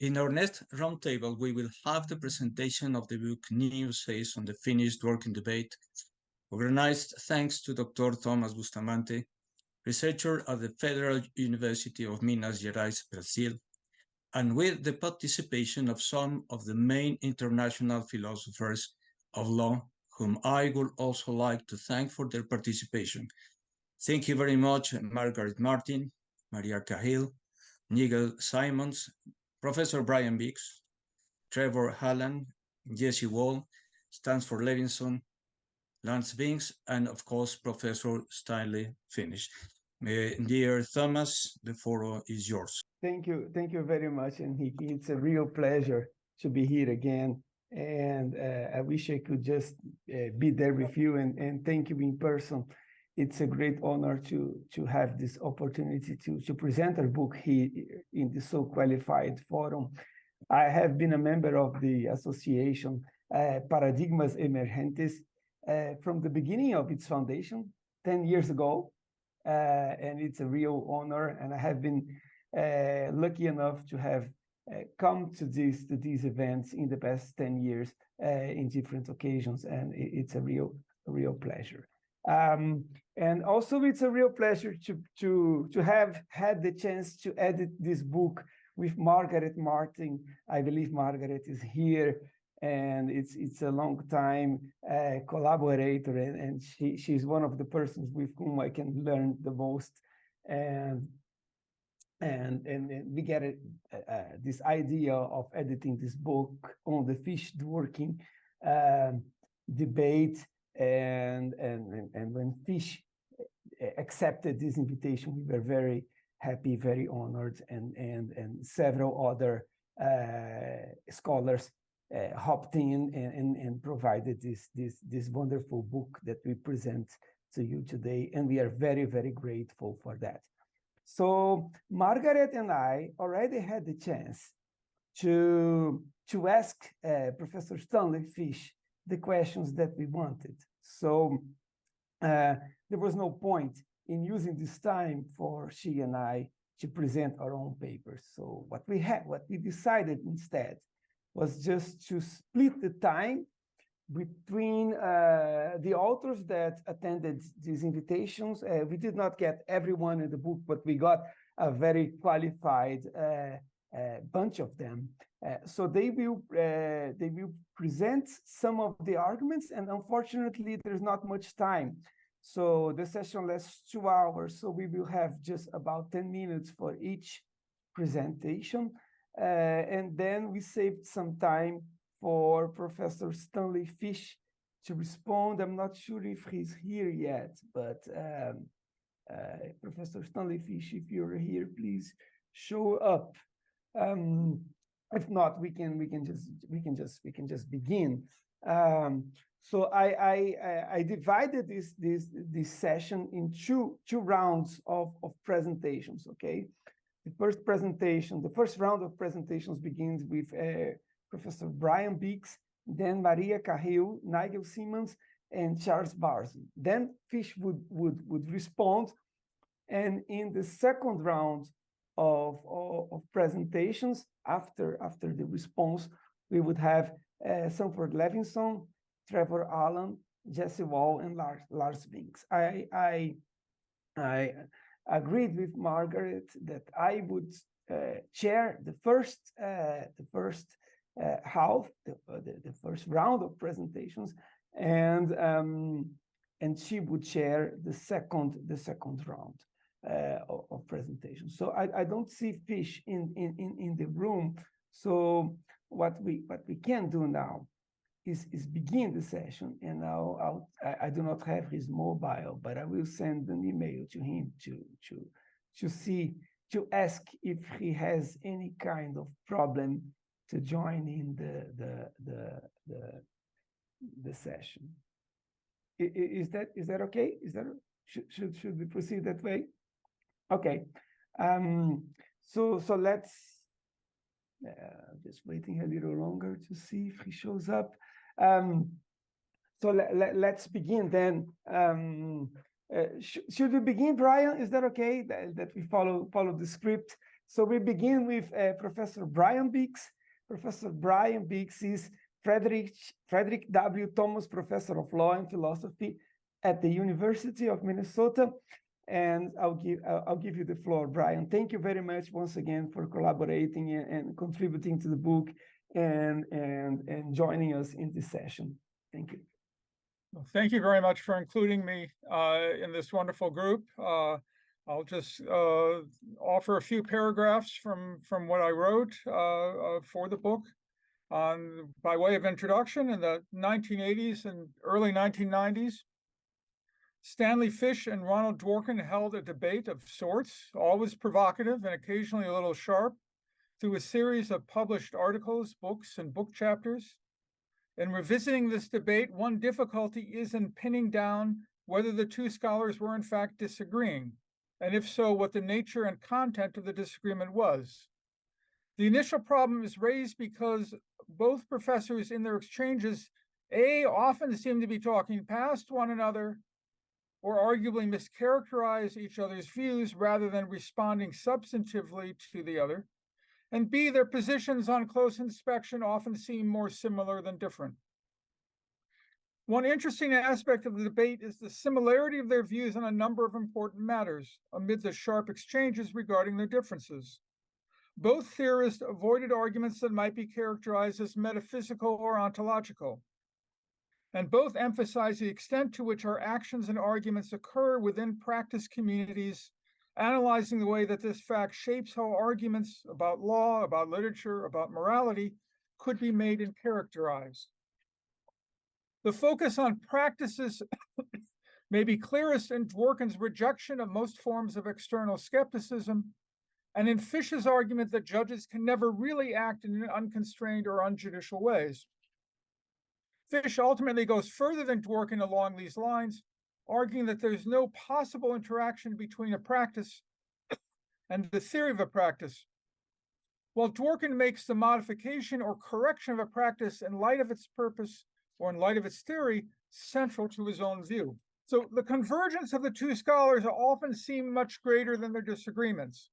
In our next roundtable, we will have the presentation of the book New Essays on the Fish-Dworkin debate, organized thanks to Dr. Thomas Bustamante, researcher at the Federal University of Minas Gerais, Brazil, and with the participation of some of the main international philosophers of law, whom I would also like to thank for their participation. Thank you very much, Margaret Martin, Maria Cahill, Nigel Simmonds, Professor Brian Vinx, Trevor Allan, Jesse Wall, Stanford Levinson, Lars Vinx, and of course, Professor Stanley Finnish. Dear Thomas, the floor is yours. Thank you very much, Enrique. It's a real pleasure to be here again. And I wish I could just be there with you and thank you in person. It's a great honor to have this opportunity to present our book here in this so qualified forum. I have been a member of the association Paradigmas Emergentes from the beginning of its foundation 10 years ago. And it's a real honor. And I have been lucky enough to have come to these events in the past 10 years in different occasions. And it's a real pleasure. And also it's a real pleasure to have had the chance to edit this book with Margaret Martin. I believe Margaret is here, and it's a long time collaborator, and she's one of the persons with whom I can learn the most. And we get this idea of editing this book on the Fish-Dworkin debate. And when Fish accepted this invitation, we were very happy, very honored, and several other scholars hopped in and provided this wonderful book that we present to you today, and we are very, very grateful for that. So Margaret and I already had the chance to ask Professor Stanley Fish the questions that we wanted. So there was no point in using this time for she and I to present our own papers. So what we decided instead was just to split the time between the authors that attended these invitations. We did not get everyone in the book, but we got a very qualified bunch of them. So they will present some of the arguments, and unfortunately, there's not much time. So the session lasts 2 hours, so we will have just about 10 minutes for each presentation. And then we saved some time for Professor Stanley Fish to respond. I'm not sure if he's here yet, but Professor Stanley Fish, if you're here, please show up. If not, we can just begin. So I divided this session in two rounds of presentations. Okay, the first round of presentations begins with Professor Brian Vinx, then Maria Cahill, Nigel Simmonds, and Charles Barzun. Then Fish would respond, and in the second round of presentations, after the response, we would have Sanford Levinson, Trevor Allan, Jesse Wall, and Lars Vinx. I agreed with Margaret that I would chair the first half, the first round of presentations, and she would chair the second round of presentation. So I don't see Fish in the room. So what we can do now is begin the session, and I do not have his mobile, but I will send an email to him to ask if he has any kind of problem to join in the session. Is that okay? Should we proceed that way? Okay. So let's just waiting a little longer to see if he shows up. So let's begin then. Should we begin, Brian? Is that okay that we follow the script? So we begin with Professor Brian Vinx. Professor Brian Vinx is Frederick W. Thomas Professor of Law and Philosophy at the University of Minnesota. And I'll give you the floor, Brian. Thank you very much once again for collaborating and contributing to the book and joining us in this session. Thank you. Well, thank you very much for including me in this wonderful group. I'll just offer a few paragraphs from what I wrote for the book. By way of introduction, in the 1980s and early 1990s, Stanley Fish and Ronald Dworkin held a debate of sorts, always provocative and occasionally a little sharp, through a series of published articles, books, and book chapters. In revisiting this debate, one difficulty is in pinning down whether the two scholars were in fact disagreeing, and if so, what the nature and content of the disagreement was. The initial problem is raised because both professors in their exchanges, often seem to be talking past one another, or arguably mischaracterize each other's views rather than responding substantively to the other, and B, their positions on close inspection often seem more similar than different. One interesting aspect of the debate is the similarity of their views on a number of important matters amid the sharp exchanges regarding their differences. Both theorists avoided arguments that might be characterized as metaphysical or ontological, and both emphasize the extent to which our actions and arguments occur within practice communities, analyzing the way that this fact shapes how arguments about law, about literature, about morality could be made and characterized. The focus on practices may be clearest in Dworkin's rejection of most forms of external skepticism, and in Fish's argument that judges can never really act in unconstrained or unjudicial ways. Fish ultimately goes further than Dworkin along these lines, arguing that there's no possible interaction between a practice and the theory of a practice, while Dworkin makes the modification or correction of a practice in light of its purpose or in light of its theory central to his own view. So the convergence of the two scholars often seem much greater than their disagreements.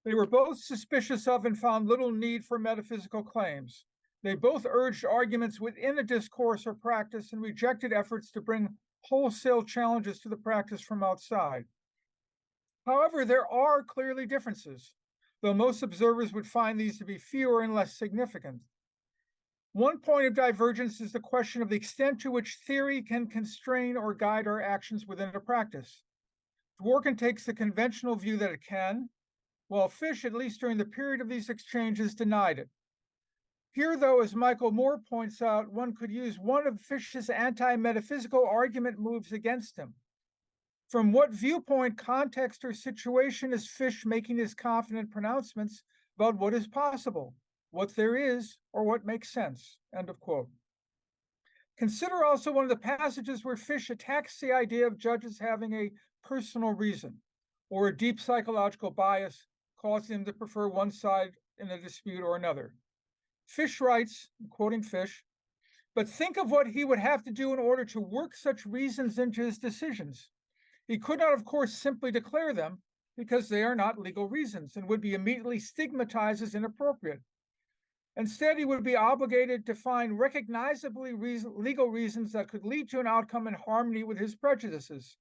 They were both suspicious of and found little need for metaphysical claims. They both urged arguments within a discourse or practice and rejected efforts to bring wholesale challenges to the practice from outside. However, there are clearly differences, though most observers would find these to be fewer and less significant. One point of divergence is the question of the extent to which theory can constrain or guide our actions within a practice. Dworkin takes the conventional view that it can, while Fish, at least during the period of these exchanges, denied it. Here, though, as Michael Moore points out, one could use one of Fish's anti-metaphysical argument moves against him. From what viewpoint, context, or situation is Fish making his confident pronouncements about what is possible, what there is, or what makes sense? End of quote. Consider also one of the passages where Fish attacks the idea of judges having a personal reason or a deep psychological bias causing them to prefer one side in a dispute or another. Fish writes, quoting Fish, "But think of what he would have to do in order to work such reasons into his decisions. He could not, of course, simply declare them because they are not legal reasons and would be immediately stigmatized as inappropriate. Instead, he would be obligated to find recognizably legal reasons that could lead to an outcome in harmony with his prejudices.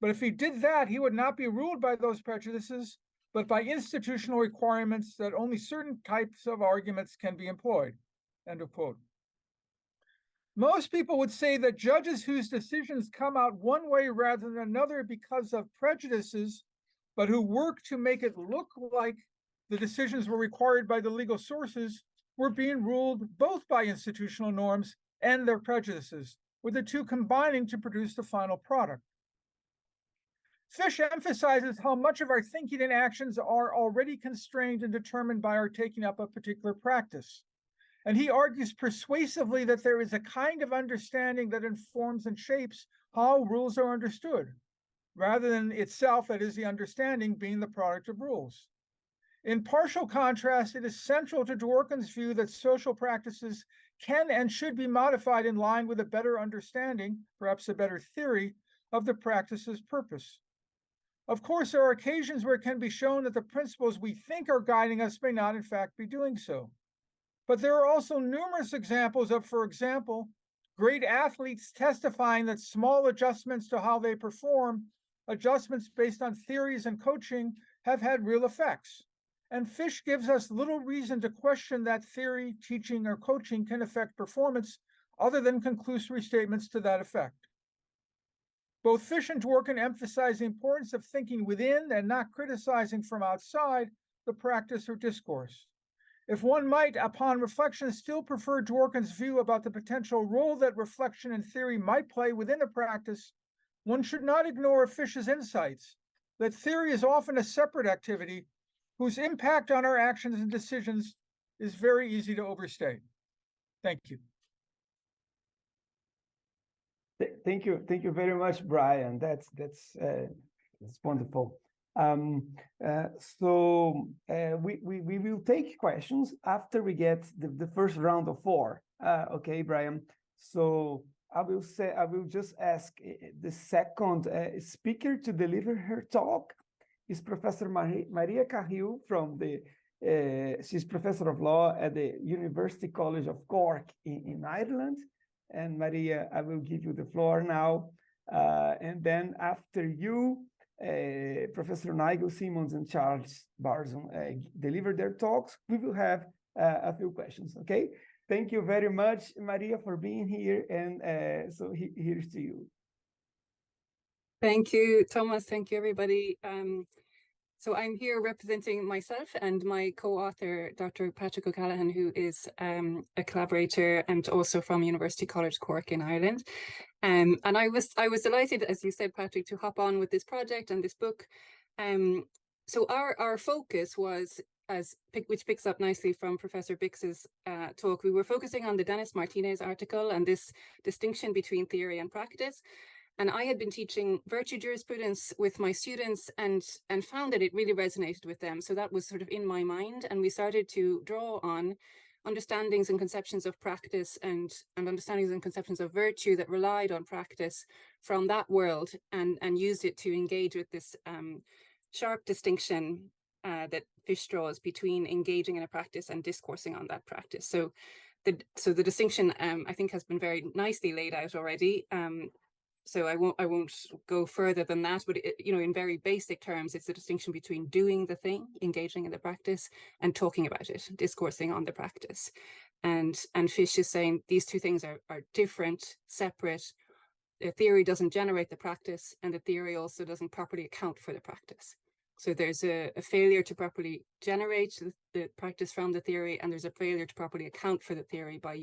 But if he did that, he would not be ruled by those prejudices, but by institutional requirements that only certain types of arguments can be employed." End of quote. Most people would say that judges whose decisions come out one way rather than another because of prejudices, but who work to make it look like the decisions were required by the legal sources, were being ruled both by institutional norms and their prejudices, with the two combining to produce the final product. Fish emphasizes how much of our thinking and actions are already constrained and determined by our taking up a particular practice. And he argues persuasively that there is a kind of understanding that informs and shapes how rules are understood, rather than itself, that is, the understanding being the product of rules. In partial contrast, it is central to Dworkin's view that social practices can and should be modified in line with a better understanding, perhaps a better theory, of the practice's purpose. Of course, there are occasions where it can be shown that the principles we think are guiding us may not in fact be doing so. But there are also numerous examples of, for example, great athletes testifying that small adjustments to how they perform, adjustments based on theories and coaching, have had real effects. And Fish gives us little reason to question that theory, teaching, or coaching can affect performance other than conclusory statements to that effect. Both Fish and Dworkin emphasize the importance of thinking within and not criticizing from outside the practice or discourse. If one might, upon reflection, still prefer Dworkin's view about the potential role that reflection and theory might play within a practice, one should not ignore Fish's insights that theory is often a separate activity whose impact on our actions and decisions is very easy to overstate. Thank you. Thank you very much, Brian. That's wonderful. We will take questions after we get the first round of 4. Okay, Brian. So I will just ask the second speaker to deliver her talk is Professor Maria Cahill from she's Professor of Law at the University College of Cork in Ireland. And Maria, I will give you the floor now. And then after you, Professor Nigel, Simmonds, and Charles Barzun deliver their talks, we will have a few questions, okay? Thank you very much, Maria, for being here. And so here's to you. Thank you, Thomas. Thank you, everybody. So I'm here representing myself and my co-author, Dr. Patrick O'Callaghan, who is a collaborator and also from University College Cork in Ireland. And I was delighted, as you said, Patrick, to hop on with this project and this book. So our focus was, which picks up nicely from Professor Bix's talk, we were focusing on the Dennis Martinez article and this distinction between theory and practice. And I had been teaching virtue jurisprudence with my students and found that it really resonated with them. So that was sort of in my mind. And we started to draw on understandings and conceptions of practice and understandings and conceptions of virtue that relied on practice from that world and used it to engage with this sharp distinction that Fish draws between engaging in a practice and discoursing on that practice. So the distinction, I think, has been very nicely laid out already. So I won't go further than that, but in very basic terms, it's the distinction between doing the thing, engaging in the practice, and talking about it, discoursing on the practice. And Fish is saying these two things are different, separate. The theory doesn't generate the practice, and the theory also doesn't properly account for the practice. So there's a failure to properly generate the practice from the theory, and there's a failure to properly account for the theory by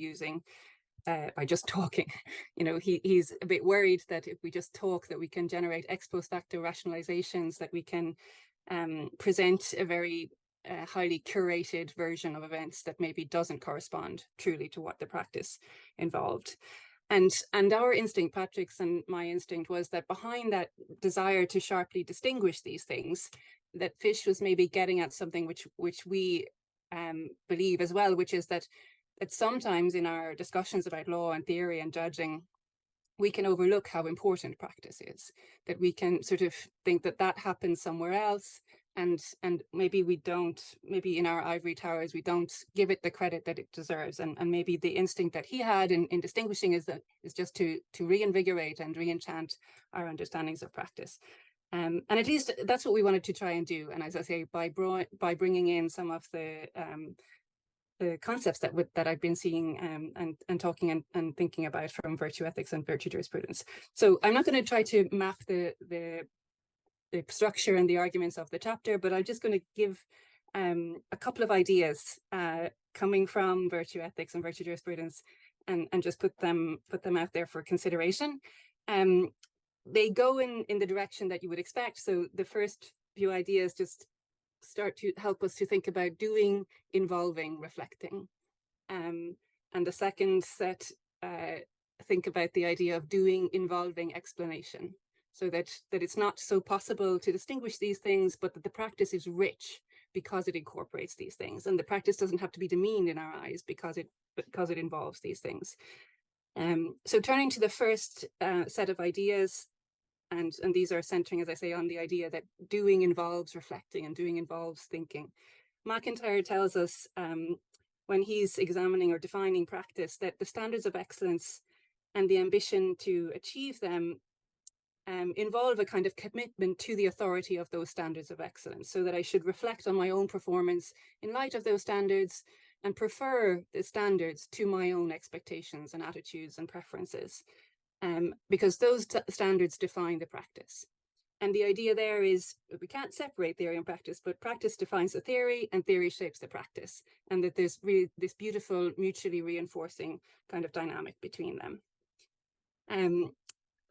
just talking. He's a bit worried that if we just talk, that we can generate ex post facto rationalizations, that we can present a very highly curated version of events that maybe doesn't correspond truly to what the practice involved. And our instinct, Patrick's and my instinct, was that behind that desire to sharply distinguish these things, that Fish was maybe getting at something which we believe as well, which is that sometimes in our discussions about law and theory and judging, we can overlook how important practice is, that we can sort of think that happens somewhere else. And maybe we don't, maybe in our ivory towers, we don't give it the credit that it deserves. And maybe the instinct that he had in distinguishing is just to reinvigorate and re-enchant our understandings of practice. And at least that's what we wanted to try and do. And as I say, by bringing in some of the concepts that I've been seeing and talking and thinking about from virtue ethics and virtue jurisprudence. So I'm not going to try to map the structure and the arguments of the chapter, but I'm just going to give a couple of ideas coming from virtue ethics and virtue jurisprudence and just put them out there for consideration. They go in the direction that you would expect. So the first few ideas just start to help us to think about doing, involving, reflecting. And the second set think about the idea of doing, involving, explanation. So that it's not so possible to distinguish these things, but that the practice is rich because it incorporates these things. And the practice doesn't have to be demeaned in our eyes because it involves these things. So turning to the first set of ideas, and these are centering, as I say, on the idea that doing involves reflecting and doing involves thinking. McIntyre tells us when he's examining or defining practice that the standards of excellence and the ambition to achieve them involve a kind of commitment to the authority of those standards of excellence, so that I should reflect on my own performance in light of those standards and prefer the standards to my own expectations and attitudes and preferences, because those standards define the practice. And the idea there is we can't separate theory and practice, but practice defines the theory and theory shapes the practice, and that there's really this beautiful mutually reinforcing kind of dynamic between them.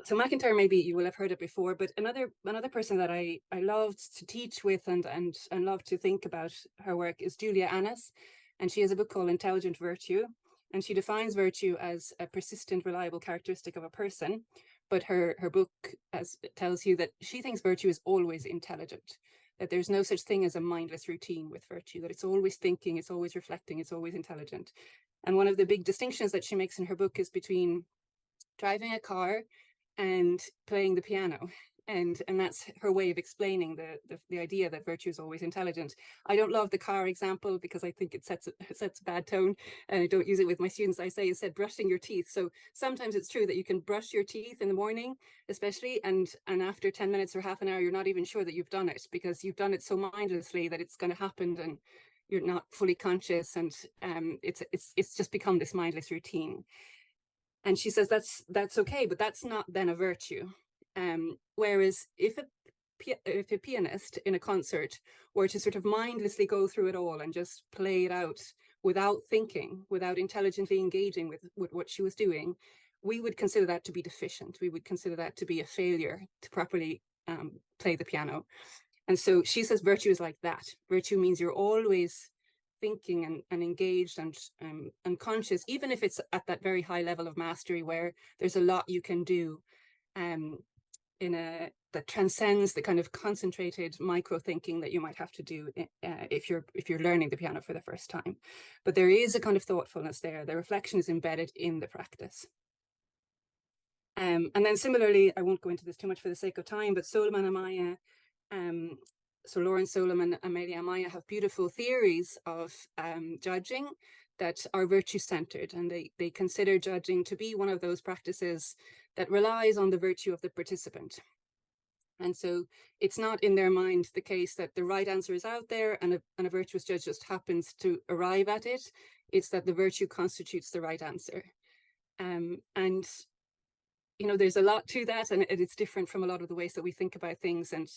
So McIntyre, maybe you will have heard it before, but another person that I loved to teach with and love to think about her work is Julia Annis, and she has a book called Intelligent Virtue, and she defines virtue as a persistent, reliable characteristic of a person. But her book tells you that she thinks virtue is always intelligent, that there's no such thing as a mindless routine with virtue, that it's always thinking, it's always reflecting, it's always intelligent. And one of the big distinctions that she makes in her book is between driving a car and playing the piano. And that's her way of explaining the idea that virtue is always intelligent. I don't love the car example because I think it sets a bad tone, and I don't use it with my students. I say instead brushing your teeth. So sometimes it's true that you can brush your teeth in the morning, especially, and after 10 minutes or half an hour, you're not even sure that you've done it because you've done it so mindlessly that it's going to happen and you're not fully conscious, and it's just become this mindless routine. And she says that's okay, but that's not then a virtue. Whereas if a pianist in a concert were to sort of mindlessly go through it all and just play it out without thinking, without intelligently engaging with what she was doing, we would consider that to be deficient. We would consider that to be a failure to properly play the piano. And so she says virtue is like that. Virtue means you're always thinking and engaged and conscious, even if it's at that very high level of mastery where there's a lot you can do that transcends the kind of concentrated micro thinking that you might have to do if you're learning the piano for the first time. But there is a kind of thoughtfulness there. The reflection is embedded in the practice. And then similarly, I won't go into this too much for the sake of time, but Solomon and Maya, so Lawrence Solomon, Amelia and Maya have beautiful theories of judging that are virtue-centered, and they consider judging to be one of those practices that relies on the virtue of the participant. And so it's not in their mind the case that the right answer is out there and a virtuous judge just happens to arrive at it. It's that the virtue constitutes the right answer. And you know, there's a lot to that, and it's different from a lot of the ways that we think about things. And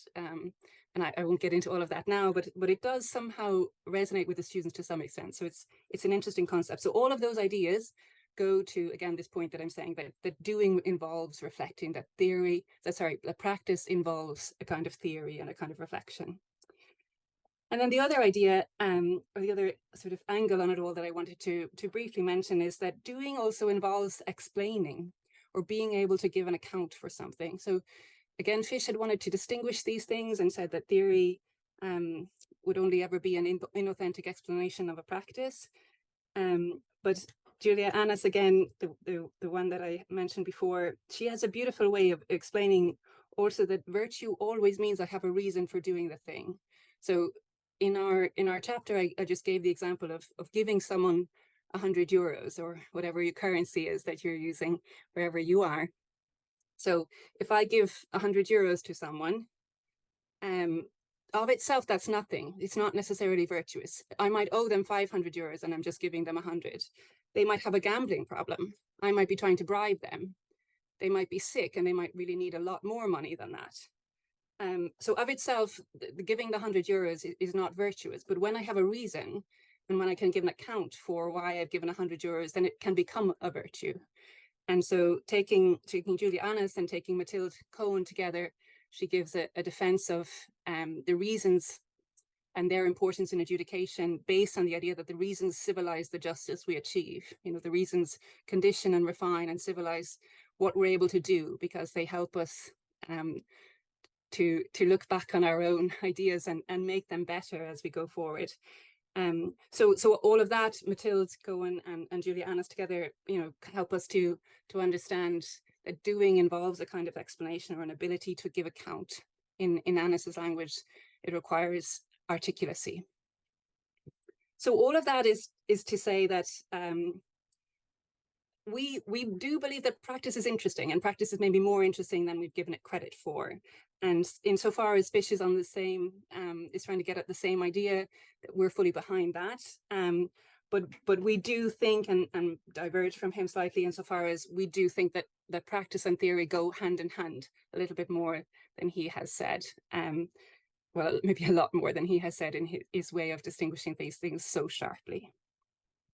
I won't get into all of that now, but it does somehow resonate with the students to some extent. So it's an interesting concept. So all of those ideas go to, again, this point that I'm saying that doing involves reflecting, that practice involves a kind of theory and a kind of reflection. And then the other idea, or the other sort of angle on it all that I wanted to briefly mention is that doing also involves explaining, or being able to give an account for something. So again, Fish had wanted to distinguish these things and said that theory would only ever be an inauthentic explanation of a practice. But Julia Annis, again, the one that I mentioned before, she has a beautiful way of explaining also that virtue always means I have a reason for doing the thing. So in our chapter, I just gave the example of giving someone 100 euros or whatever your currency is that you're using wherever you are. So if I give 100 euros to someone, of itself, that's nothing. It's not necessarily virtuous. I might owe them 500 euros and I'm just giving them 100. They might have a gambling problem. I might be trying to bribe them. They might be sick and they might really need a lot more money than that. So of itself, giving the 100 euros is not virtuous. But when I have a reason, and when I can give an account for why I've given 100 euros, then it can become a virtue. And so taking Julia Annis and taking Mathilde Cohen together, she gives a defense of the reasons and their importance in adjudication based on the idea that the reasons civilize the justice we achieve. You know, the reasons condition and refine and civilize what we're able to do because they help us to look back on our own ideas and make them better as we go forward. So all of that, Mathilde Cohen and Julia Annis together, you know, help us to understand that doing involves a kind of explanation or an ability to give account. In Annis's language, it requires articulacy. So all of that is to say that we do believe that practice is interesting, and practice is maybe more interesting than we've given it credit for. And insofar as Fish is on the same, is trying to get at the same idea, that we're fully behind that. But we do think, and diverge from him slightly insofar as we do think that practice and theory go hand in hand a little bit more than he has said. Well, maybe a lot more than he has said in his way of distinguishing these things so sharply.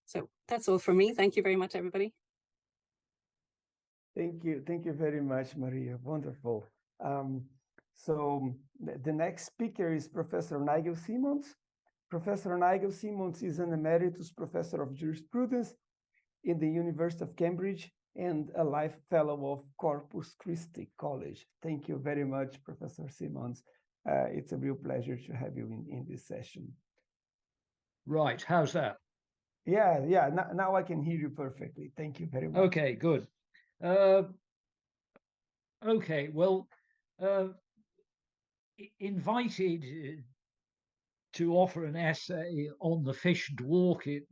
So that's all for me. Thank you very much, everybody. Thank you very much, Maria. Wonderful. So the next speaker is Professor Nigel Simmonds. Professor Nigel Simmonds is an emeritus professor of jurisprudence in the University of Cambridge and a life fellow of Corpus Christi College. Thank you very much, Professor Simmonds. It's a real pleasure to have you in this session. Right, how's that? Yeah, now I can hear you perfectly. Thank you very much. Okay, good. Okay, well, invited to offer an essay on the Fish-Dworkin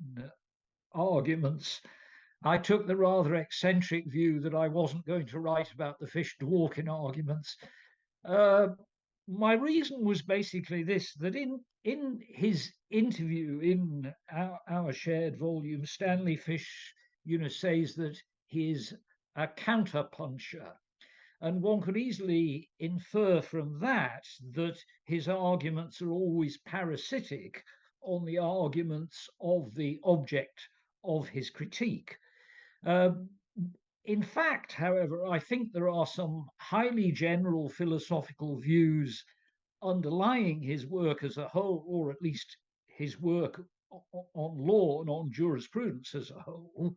arguments, I took the rather eccentric view that I wasn't going to write about the Fish-Dworkin arguments. My reason was basically this, that in his interview in our shared volume, Stanley Fish, says that he is a counterpuncher. And one could easily infer from that his arguments are always parasitic on the arguments of the object of his critique. In fact, however, I think there are some highly general philosophical views underlying his work as a whole, or at least his work on law and on jurisprudence as a whole.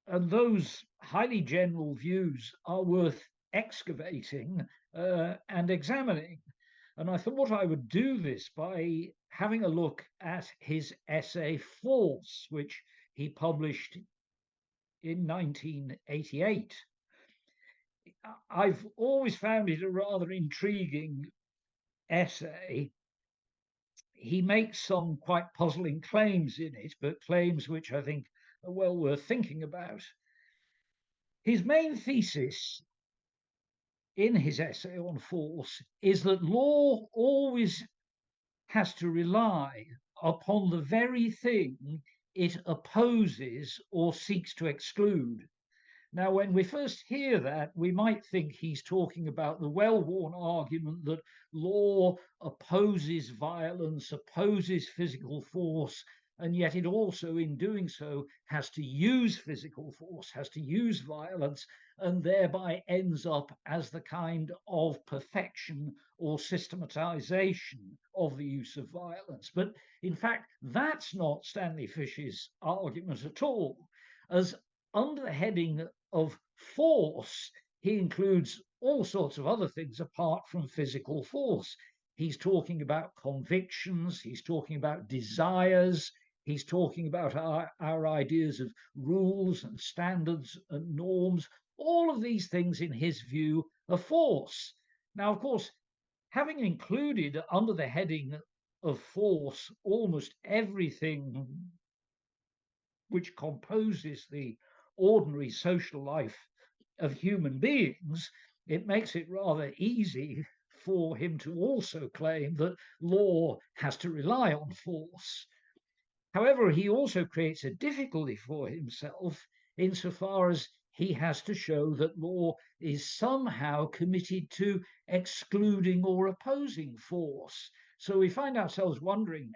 And those highly general views are worth excavating and examining. And I thought I would do this by having a look at his essay Force, which he published in 1988. I've always found it a rather intriguing essay. He makes some quite puzzling claims in it, but claims which I think are well worth thinking about. His main thesis in his essay on force is that law always has to rely upon the very thing it opposes or seeks to exclude. Now, when we first hear that, we might think he's talking about the well-worn argument that law opposes violence, opposes physical force, and yet it also, in doing so, has to use physical force, has to use violence, and thereby ends up as the kind of perfection or systematization of the use of violence. But in fact, that's not Stanley Fish's argument at all. As under the heading of force, he includes all sorts of other things apart from physical force. He's talking about convictions, he's talking about desires, he's talking about our ideas of rules and standards and norms. All of these things, in his view, are force. Now, of course, having included under the heading of force almost everything which composes the ordinary social life of human beings, it makes it rather easy for him to also claim that law has to rely on force. However, he also creates a difficulty for himself insofar as he has to show that law is somehow committed to excluding or opposing force. So we find ourselves wondering,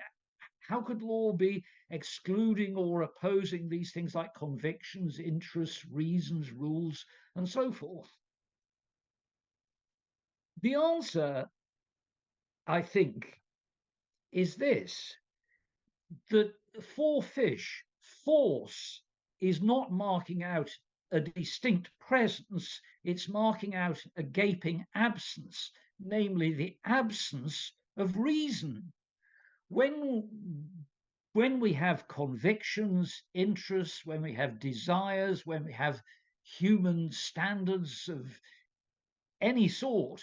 how could law be excluding or opposing these things like convictions, interests, reasons, rules, and so forth? The answer, I think, is this, that for Fish, force is not marking out a distinct presence, it's marking out a gaping absence, namely the absence of reason. When we have convictions, interests, when we have desires, when we have human standards of any sort,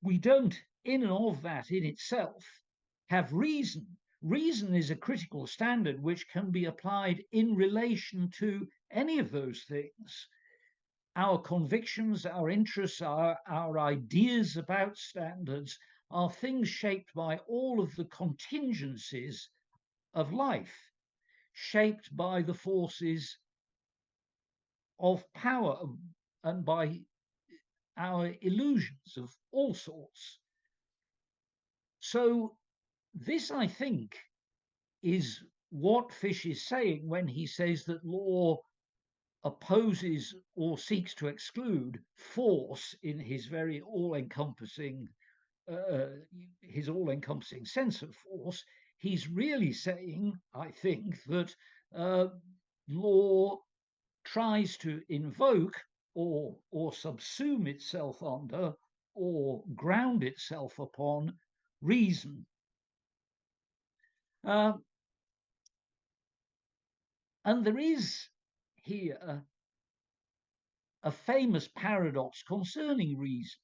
we don't, in and of that in itself, have reason. Reason is a critical standard which can be applied in relation to any of those things. Our convictions, our interests, our ideas about standards are things shaped by all of the contingencies of life, shaped by the forces of power and by our illusions of all sorts. So this, I think, is what Fish is saying when he says that law opposes or seeks to exclude force in his very all-encompassing sense of force. He's really saying, I think, that law tries to invoke or subsume itself under or ground itself upon reason. And there is here a famous paradox concerning reason,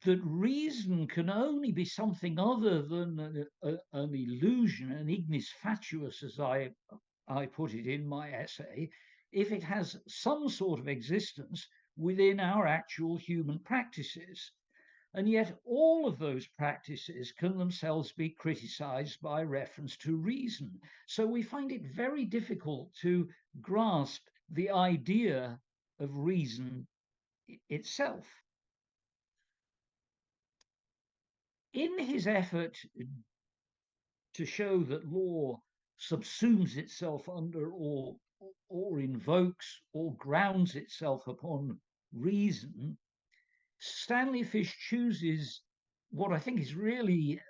that reason can only be something other than an illusion, an ignis fatuus, as I put it in my essay, if it has some sort of existence within our actual human practices. And yet all of those practices can themselves be criticized by reference to reason. So we find it very difficult to grasp the idea of reason itself. In his effort to show that law subsumes itself under or invokes or grounds itself upon reason, Stanley Fish chooses what I think is really,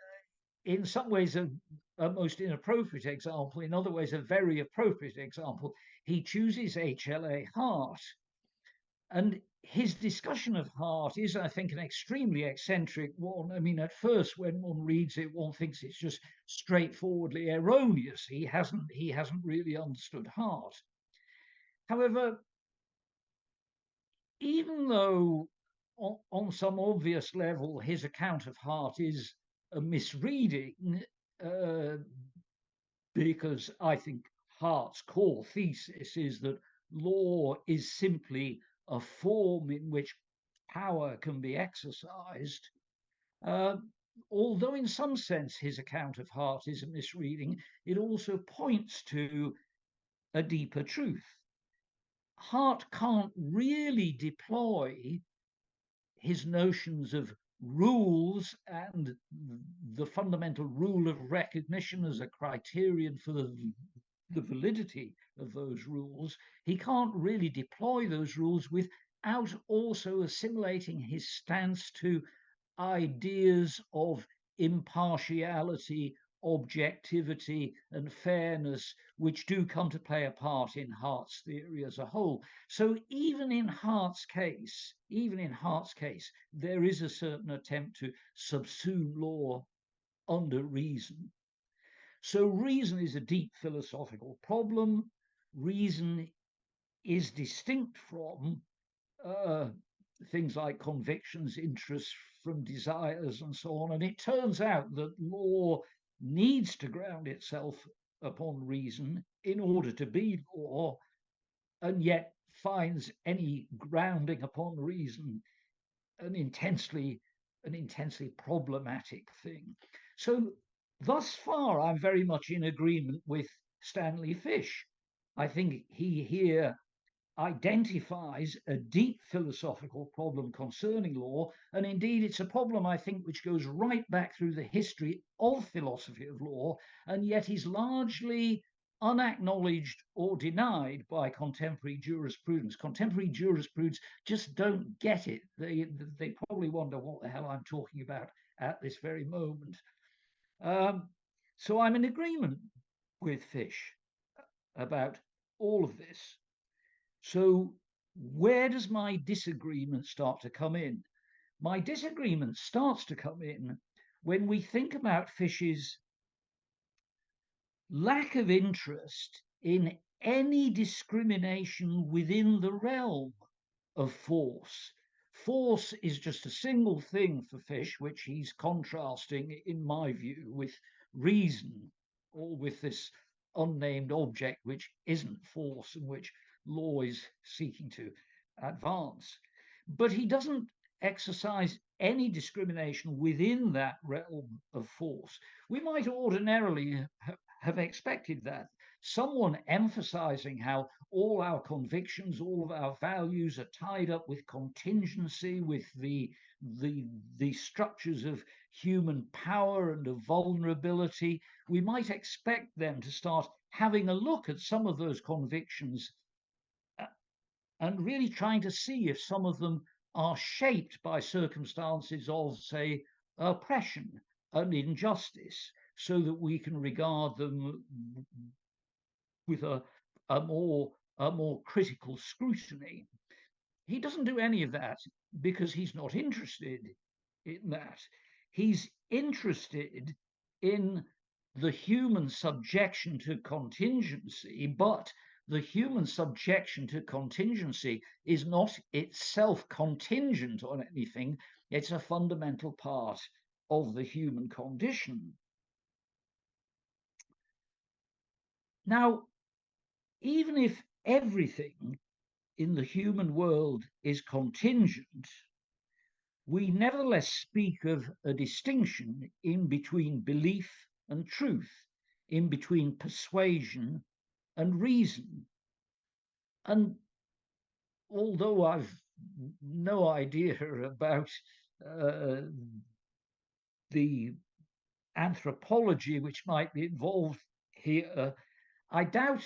in some ways, a most inappropriate example, in other ways, a very appropriate example. He chooses HLA Hart. And his discussion of Hart is, I think, an extremely eccentric one. I mean, at first, when one reads it, one thinks it's just straightforwardly erroneous. He hasn't really understood Hart. However, even though on some obvious level his account of Hart is a misreading, because I think Hart's core thesis is that law is simply a form in which power can be exercised. Although in some sense his account of Hart is a misreading, it also points to a deeper truth. Hart can't really deploy his notions of rules and the fundamental rule of recognition as a criterion for the validity of those rules. He can't really deploy those rules without also assimilating his stance to ideas of impartiality, objectivity, and fairness, which do come to play a part in Hart's theory as a whole. So even in Hart's case, there is a certain attempt to subsume law under reason. So reason is a deep philosophical problem. Reason is distinct from things like convictions, interests, from desires, and so on. And it turns out that law needs to ground itself upon reason in order to be law, and yet finds any grounding upon reason an intensely problematic thing. So thus far, I'm very much in agreement with Stanley Fish. I think he here identifies a deep philosophical problem concerning law, and indeed it's a problem, I think, which goes right back through the history of philosophy of law, and yet is largely unacknowledged or denied by contemporary jurisprudence. Contemporary jurisprudence just don't get it. They probably wonder what the hell I'm talking about at this very moment. So I'm in agreement with Fish about all of this. So where does my disagreement start to come in? My disagreement starts to come in when we think about Fish's lack of interest in any discrimination within the realm of force. Force is just a single thing for Fish, which he's contrasting, in my view, with reason, or with this unnamed object which isn't force and which law is seeking to advance. But he doesn't exercise any discrimination within that realm of force. We might ordinarily have expected that. Someone emphasizing how all our convictions, all of our values are tied up with contingency, with the structures of human power and of vulnerability. We might expect them to start having a look at some of those convictions and really trying to see if some of them are shaped by circumstances of, say, oppression and injustice, so that we can regard them with a more critical scrutiny. He doesn't do any of that because he's not interested in that. He's interested in the human subjection to contingency, but the human subjection to contingency is not itself contingent on anything. It's a fundamental part of the human condition. Now, even if everything in the human world is contingent, we nevertheless speak of a distinction in between belief and truth, in between persuasion and reason. And although I've no idea about the anthropology which might be involved here, I doubt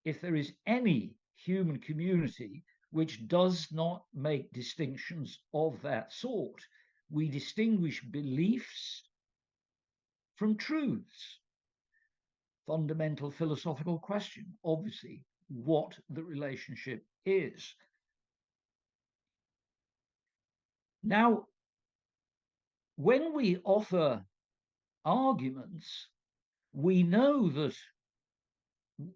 if there is any human community which does not make distinctions of that sort. We distinguish beliefs from truths. Fundamental philosophical question, obviously, what the relationship is. Now, when we offer arguments, we know that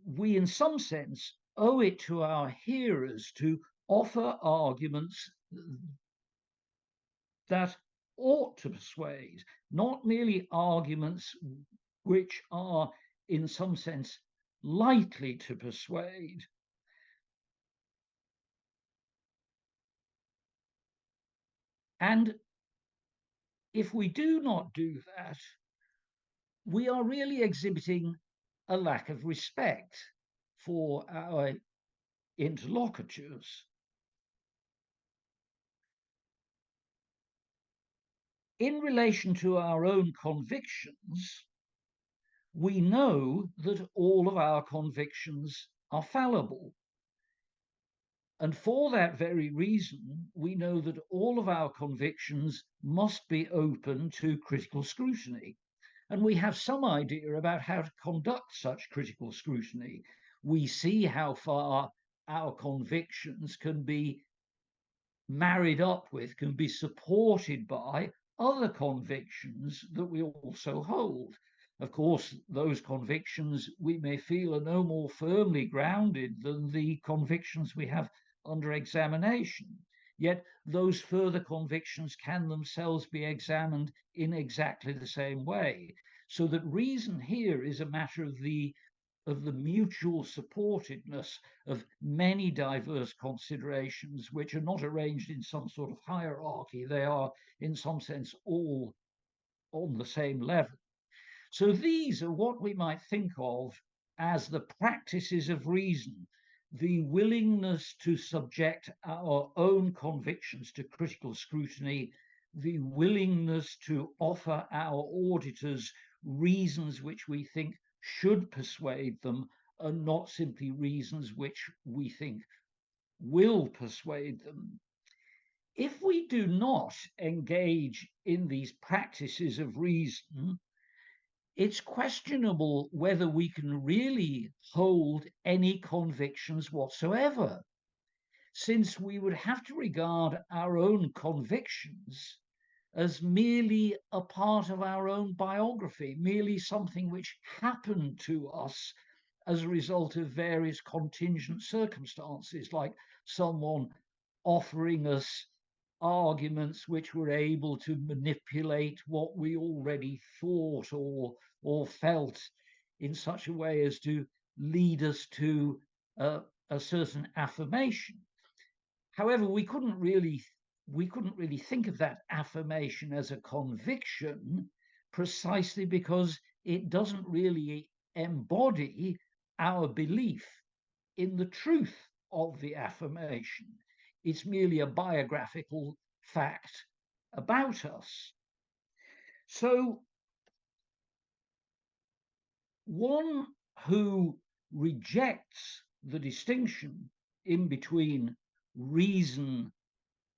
we, in some sense, owe it to our hearers to offer arguments that ought to persuade, not merely arguments which are, in some sense, likely to persuade. And if we do not do that, we are really exhibiting a lack of respect for our interlocutors. In relation to our own convictions, we know that all of our convictions are fallible. And for that very reason, we know that all of our convictions must be open to critical scrutiny. And we have some idea about how to conduct such critical scrutiny. We see how far our convictions can be married up with, can be supported by other convictions that we also hold. Of course, those convictions we may feel are no more firmly grounded than the convictions we have under examination. Yet those further convictions can themselves be examined in exactly the same way. So that reason here is a matter of the mutual supportedness of many diverse considerations, which are not arranged in some sort of hierarchy. They are, in some sense, all on the same level. So these are what we might think of as the practices of reason, the willingness to subject our own convictions to critical scrutiny, the willingness to offer our auditors reasons which we think should persuade them, and not simply reasons which we think will persuade them. If we do not engage in these practices of reason, it's questionable whether we can really hold any convictions whatsoever, since we would have to regard our own convictions as merely a part of our own biography, merely something which happened to us as a result of various contingent circumstances, like someone offering us arguments which were able to manipulate what we already thought or felt in such a way as to lead us to a certain affirmation. However, we couldn't really think of that affirmation as a conviction, precisely because it doesn't really embody our belief in the truth of the affirmation. It's merely a biographical fact about us. So one who rejects the distinction in between reason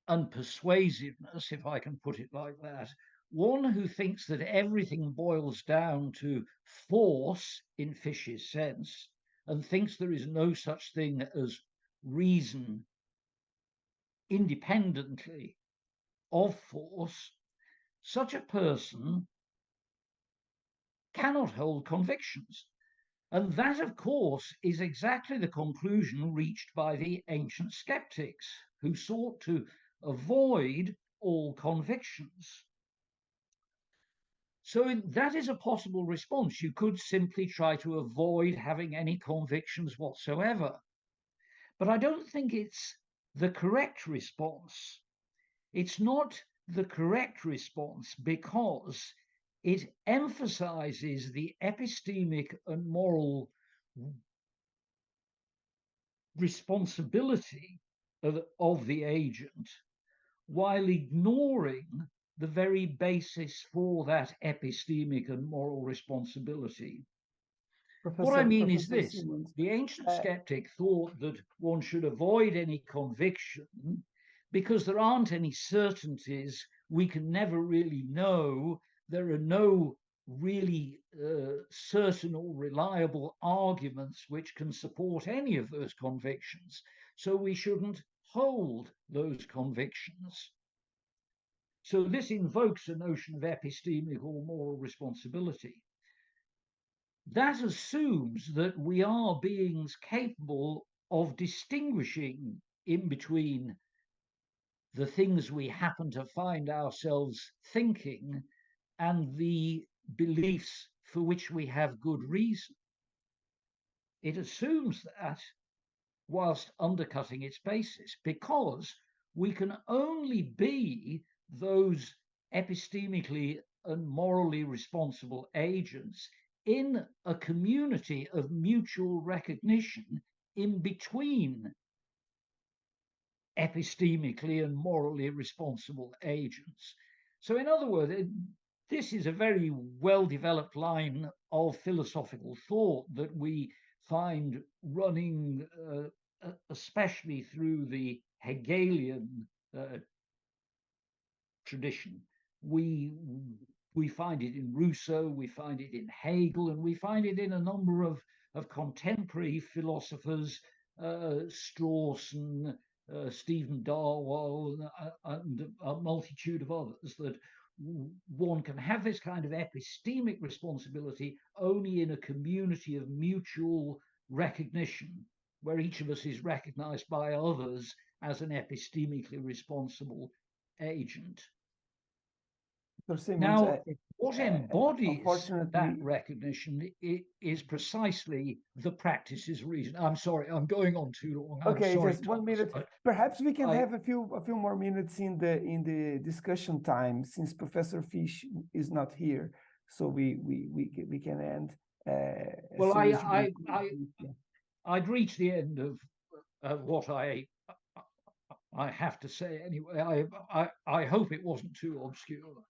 and persuasiveness, if I can put it like that, one who thinks that everything boils down to force in Fish's sense, and thinks there is no such thing as reason independently of force, such a person cannot hold convictions. And that, of course, is exactly the conclusion reached by the ancient skeptics, who sought to avoid all convictions. So that is a possible response. You could simply try to avoid having any convictions whatsoever. But I don't think it's the correct response. It's not the correct response because it emphasizes the epistemic and moral responsibility of the agent, while ignoring the very basis for that epistemic and moral responsibility. What I mean is this: Simmonds, the ancient skeptic thought that one should avoid any conviction because there aren't any certainties. We can never really know. There are no really certain or reliable arguments which can support any of those convictions. So we shouldn't hold those convictions. So this invokes a notion of epistemic or moral responsibility. That assumes that we are beings capable of distinguishing in between the things we happen to find ourselves thinking and the beliefs for which we have good reason. It assumes that whilst undercutting its basis, because we can only be those epistemically and morally responsible agents in a community of mutual recognition in between epistemically and morally responsible agents. So in other words, this is a very well-developed line of philosophical thought that we find running especially through the Hegelian tradition. We find it in Rousseau, we find it in Hegel, and we find it in a number of contemporary philosophers, Strawson, Stephen Darwell, and a multitude of others, that one can have this kind of epistemic responsibility only in a community of mutual recognition, where each of us is recognized by others as an epistemically responsible agent. Now, what embodies that recognition is precisely the practice's reason. I'm sorry, I'm going on too long. Okay, sorry, just 1 minute. Perhaps we can have a few more minutes in the discussion time, since Professor Fish is not here, so we can end. Well, I'd reached the end of what I have to say anyway. I hope it wasn't too obscure.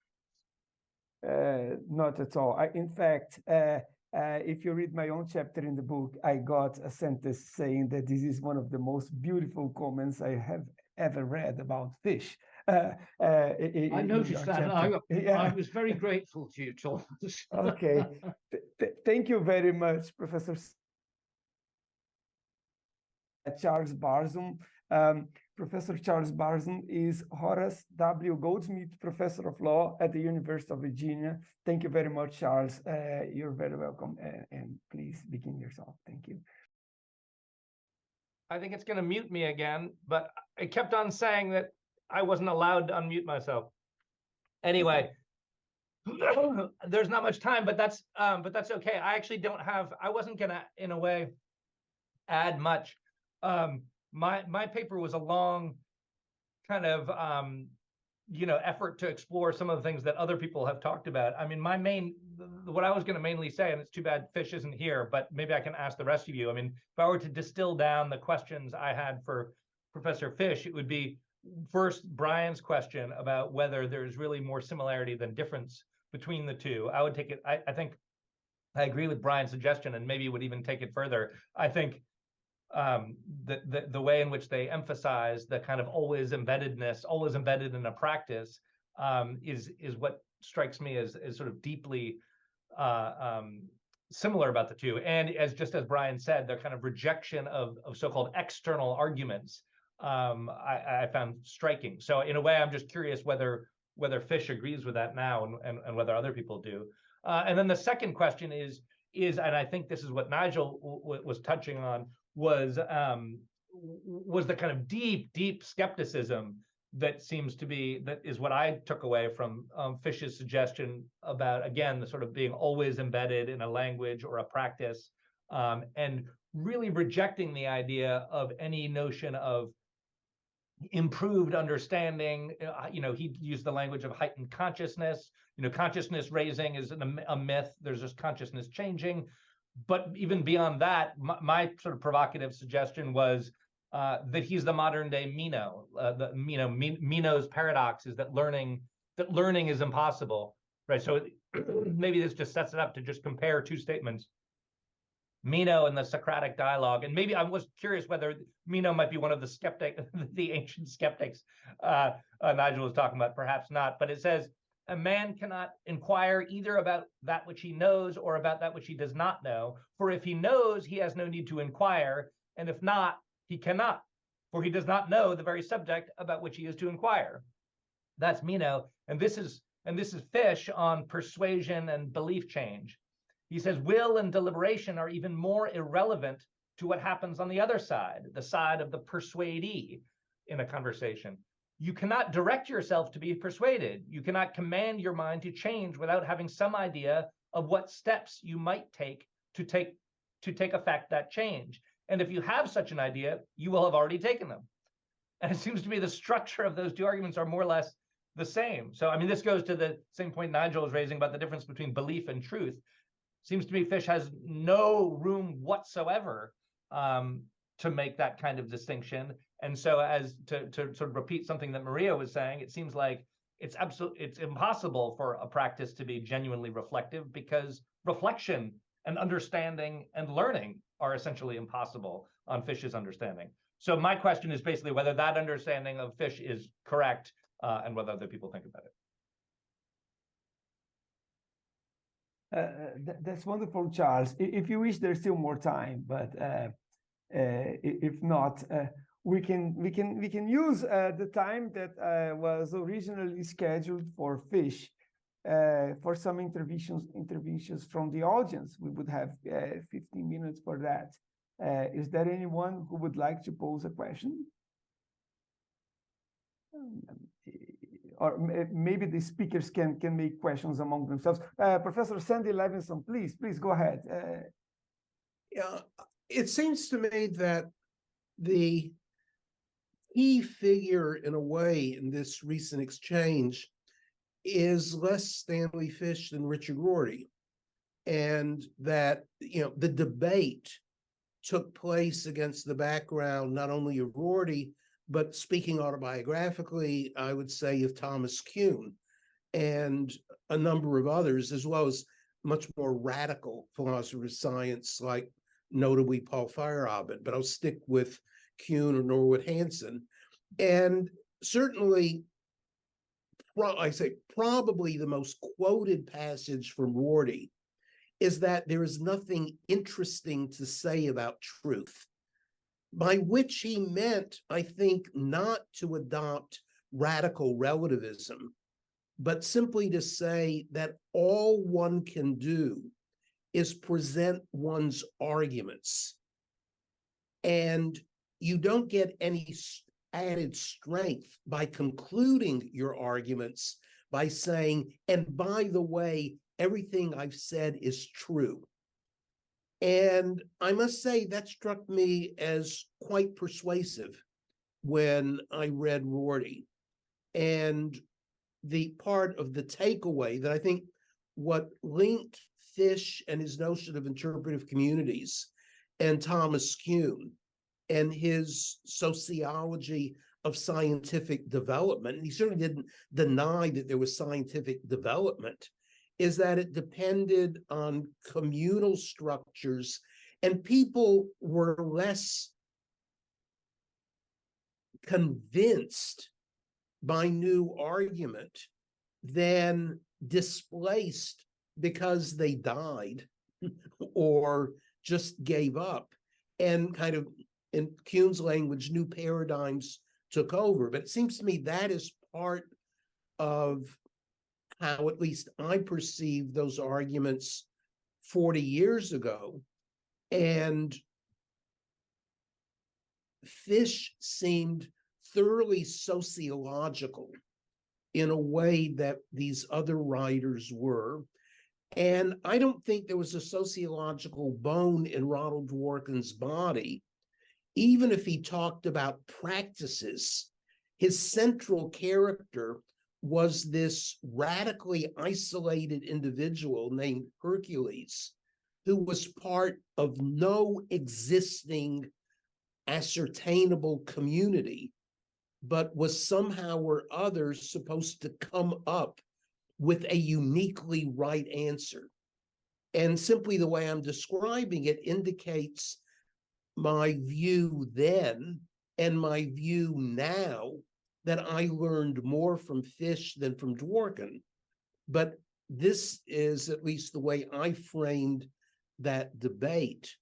Not at all. In fact, if you read my own chapter in the book, I got a sentence saying that this is one of the most beautiful comments I have ever read about fish. I noticed that. I was very grateful to you, Thomas. Okay. Thank you very much, Professor Charles Barzun. Professor Charles Barzun is Horace W. Goldsmith Professor of Law at the University of Virginia. Thank you very much, Charles. You're very welcome, and please begin yourself. Thank you. I think it's going to mute me again, but it kept on saying that I wasn't allowed to unmute myself. Anyway, there's not much time, but that's okay. I actually don't have. I wasn't going to, in a way, add much. My paper was a long kind of effort to explore some of the things that other people have talked about. I mean, what I was going to mainly say, and it's too bad Fish isn't here, but maybe I can ask the rest of you. I mean, if I were to distill down the questions I had for Professor Fish, it would be first Brian's question about whether there's really more similarity than difference between the two. I would take it. I think I agree with Brian's suggestion, and maybe would even take it further. I think the way in which they emphasize the kind of always embedded in a practice is what strikes me as sort of deeply similar about the two. And just as Brian said, their kind of rejection of so-called external arguments I found striking. So in a way, I'm just curious whether Fish agrees with that now and whether other people do. And then the second question is, and I think this is what Nigel was touching on, was the kind of deep skepticism that is what I took away from Fish's suggestion about, again, the sort of being always embedded in a language or a practice, and really rejecting the idea of any notion of improved understanding. He used the language of heightened consciousness. Consciousness raising is a myth. There's just consciousness changing. But even beyond that, my sort of provocative suggestion was that he's the modern day Meno. Meno's paradox is that learning is impossible, right? So maybe this just sets it up to just compare two statements, Meno and the Socratic dialogue. And maybe I was curious whether Meno might be one of the ancient skeptics Nigel was talking about. Perhaps not, but it says, a man cannot inquire either about that which he knows or about that which he does not know. For if he knows, he has no need to inquire, and if not, he cannot, for he does not know the very subject about which he is to inquire. That's Meno, and this is Fish on persuasion and belief change. He says, will and deliberation are even more irrelevant to what happens on the other side, the side of the persuadee in a conversation. You cannot direct yourself to be persuaded. You cannot command your mind to change without having some idea of what steps you might take to effect that change. And if you have such an idea, you will have already taken them. And it seems to me the structure of those two arguments are more or less the same. So, I mean, this goes to the same point Nigel was raising about the difference between belief and truth. Seems to me Fish has no room whatsoever to make that kind of distinction. And so, as to sort of repeat something that Maria was saying, it seems like it's impossible for a practice to be genuinely reflective, because reflection and understanding and learning are essentially impossible on Fish's understanding. So my question is basically whether that understanding of Fish is correct, and what other people think about it. That's wonderful, Charles. If you wish, there's still more time, but if not, we can use the time that was originally scheduled for Fish for some interventions from the audience. We would have 15 minutes for that. Is there anyone who would like to pose a question? Or maybe the speakers can make questions among themselves. Professor Sandy Levinson, please go ahead. Yeah, it seems to me that the key figure, in a way, in this recent exchange is less Stanley Fish than Richard Rorty, and that the debate took place against the background not only of Rorty, but speaking autobiographically, I would say, of Thomas Kuhn and a number of others, as well as much more radical philosophers of science, like notably Paul Feyerabend, but I'll stick with Kuhn or Norwood Hansen. And certainly, I say probably the most quoted passage from Rorty is that there is nothing interesting to say about truth. by which he meant, I think, not to adopt radical relativism, but simply to say that all one can do is present one's arguments. And you don't get any added strength by concluding your arguments by saying, and by the way, everything I've said is true. And I must say that struck me as quite persuasive when I read Rorty. And the part of the takeaway that I think what linked Fish and his notion of interpretive communities and Thomas Kuhn and his sociology of scientific development, and he certainly didn't deny that there was scientific development, is that it depended on communal structures, and people were less convinced by new argument than displaced because they died or just gave up, and kind of, in Kuhn's language, new paradigms took over. But it seems to me that is part of how at least I perceived those arguments 40 years ago. And Fish seemed thoroughly sociological in a way that these other writers were. And I don't think there was a sociological bone in Ronald Dworkin's body. Even if he talked about practices, his central character was this radically isolated individual named Hercules, who was part of no existing ascertainable community, but was somehow or other supposed to come up with a uniquely right answer. And simply the way I'm describing it indicates my view then and my view now that I learned more from Fish than from Dworkin. But this is at least the way I framed that debate.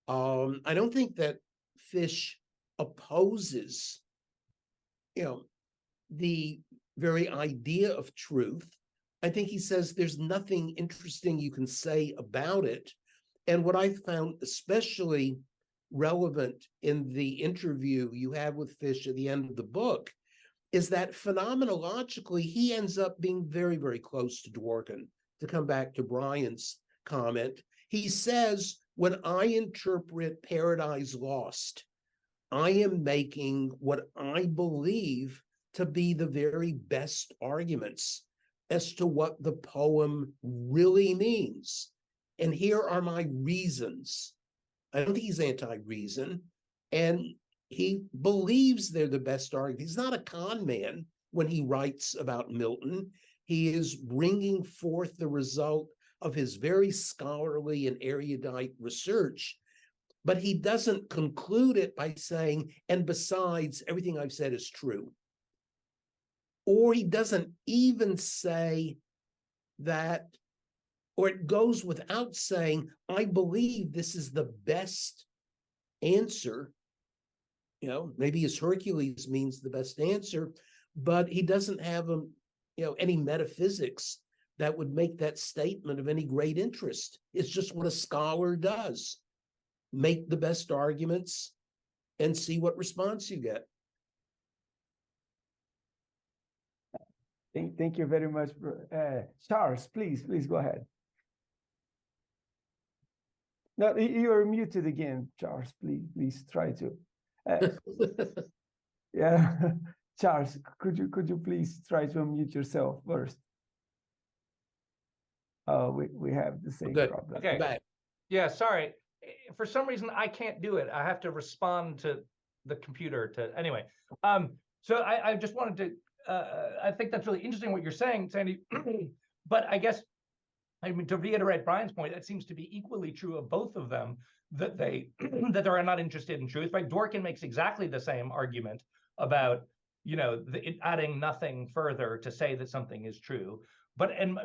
I don't think that Fish opposes, the very idea of truth. I think he says there's nothing interesting you can say about it. And what I found especially relevant in the interview you have with Fish at the end of the book is that phenomenologically, he ends up being very, very close to Dworkin. To come back to Brian's comment, he says, when I interpret Paradise Lost, I am making what I believe to be the very best arguments as to what the poem really means. And here are my reasons. I don't think he's anti-reason, and he believes they're the best argument. He's not a con man when he writes about Milton. He is bringing forth the result of his very scholarly and erudite research, but he doesn't conclude it by saying, and besides, everything I've said is true. Or he doesn't even say that, or it goes without saying, I believe this is the best answer. Maybe his Hercules means the best answer, but he doesn't have any metaphysics that would make that statement of any great interest. It's just what a scholar does. Make the best arguments and see what response you get. Thank you very much. Charles, please go ahead. No, you're muted again, Charles. Please try to. Yeah, Charles, could you please try to unmute yourself first? We have the same problem. Okay. Back. Yeah, sorry. For some reason, I can't do it. I have to respond to the computer anyway. So I just wanted to, I think that's really interesting what you're saying, Sandy. But I guess, to reiterate Brian's point, that seems to be equally true of both of them, that they are not interested in truth, right? Dworkin makes exactly the same argument about, adding nothing further to say that something is true. But in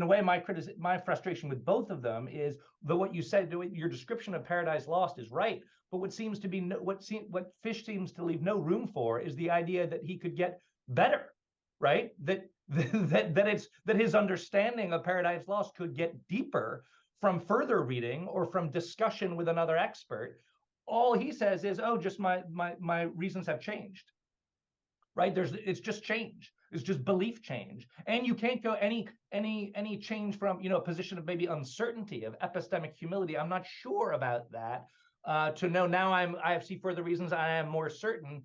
a way, my frustration with both of them is that what you said, your description of Paradise Lost is right. But what seems to be what Fish seems to leave no room for is the idea that he could get better, right? That his understanding of Paradise Lost could get deeper from further reading or from discussion with another expert. All he says is, "Oh, just my reasons have changed." Right? It's just change. It's just belief change. And you can't go any change from, a position of maybe uncertainty, of epistemic humility. I'm not sure about that. To know now I see further reasons I am more certain.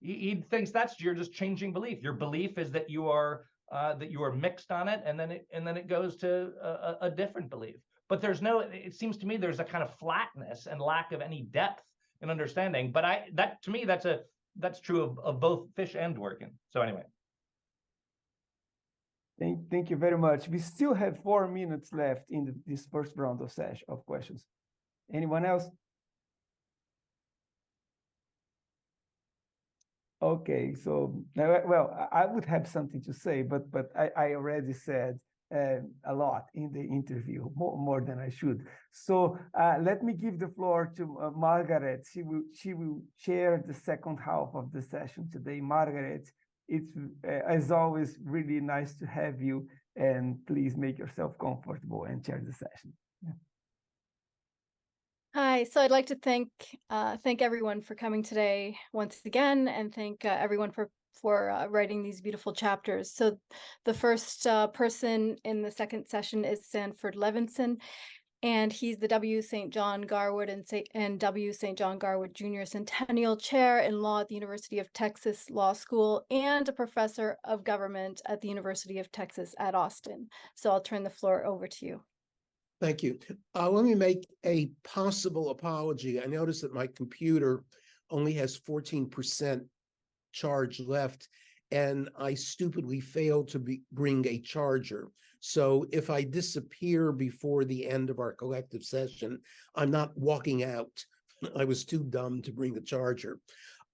He thinks you're just changing belief. Your belief is that you are mixed on it, and then it goes to a different belief. But it seems to me there's a kind of flatness and lack of any depth in understanding. But to me that's true of both Fish and Dworkin. So anyway. Thank you very much. We still have 4 minutes left in this first round of questions. Anyone else? Okay, so well, I would have something to say, but I already said a lot in the interview, more than I should. So let me give the floor to Margaret. She will chair the second half of the session today. Margaret, it's as always really nice to have you, and please make yourself comfortable and chair the session. Yeah. Hi, so I'd like to thank everyone for coming today once again, and thank everyone for writing these beautiful chapters. So the first person in the second session is Sanford Levinson, and he's the W. St. John Garwood and W. St. John Garwood Jr. Centennial Chair in Law at the University of Texas Law School and a professor of government at the University of Texas at Austin. So I'll turn the floor over to you. Thank you. Let me make a possible apology. I noticed that my computer only has 14% charge left, and I stupidly failed to bring a charger. So if I disappear before the end of our collective session, I'm not walking out. I was too dumb to bring the charger.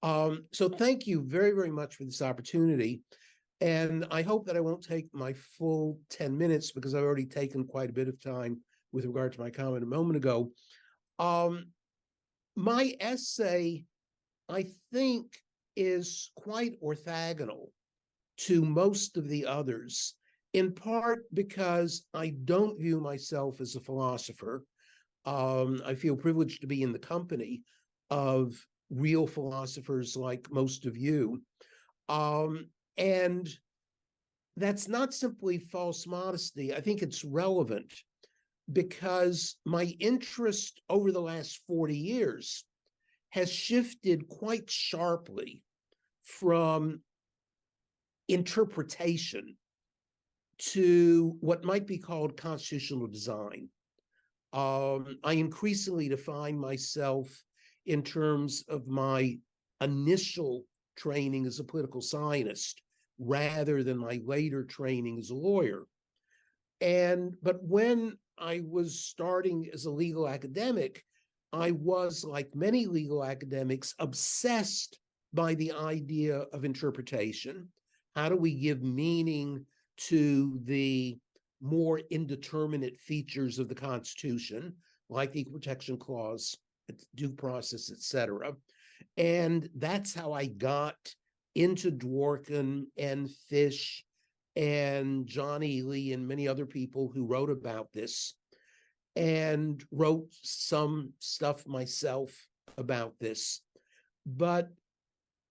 So thank you very, very much for this opportunity. And I hope that I won't take my full 10 minutes because I've already taken quite a bit of time with regard to my comment a moment ago. My essay, I think, is quite orthogonal to most of the others, in part because I don't view myself as a philosopher. I feel privileged to be in the company of real philosophers like most of you. And that's not simply false modesty. I think it's relevant because my interest over the last 40 years has shifted quite sharply from interpretation to what might be called constitutional design. I increasingly define myself in terms of my initial training as a political scientist rather than my later training as a lawyer. But when I was starting as a legal academic, I was, like many legal academics, obsessed by the idea of interpretation. How do we give meaning to the more indeterminate features of the Constitution, like the Equal Protection Clause, due process, etc.? And that's how I got into Dworkin and Fish and John Ely and many other people who wrote about this, and wrote some stuff myself about this. But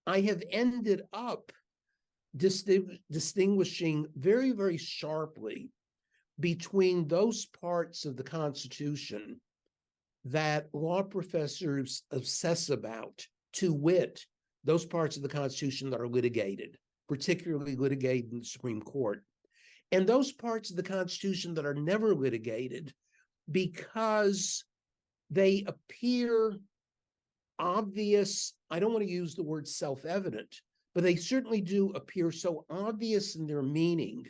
I have ended up distinguishing very, very sharply between those parts of the Constitution that law professors obsess about, to wit, those parts of the Constitution that are litigated, particularly litigated in the Supreme Court, and those parts of the Constitution that are never litigated because they appear obvious. I don't want to use the word self-evident, but they certainly do appear so obvious in their meaning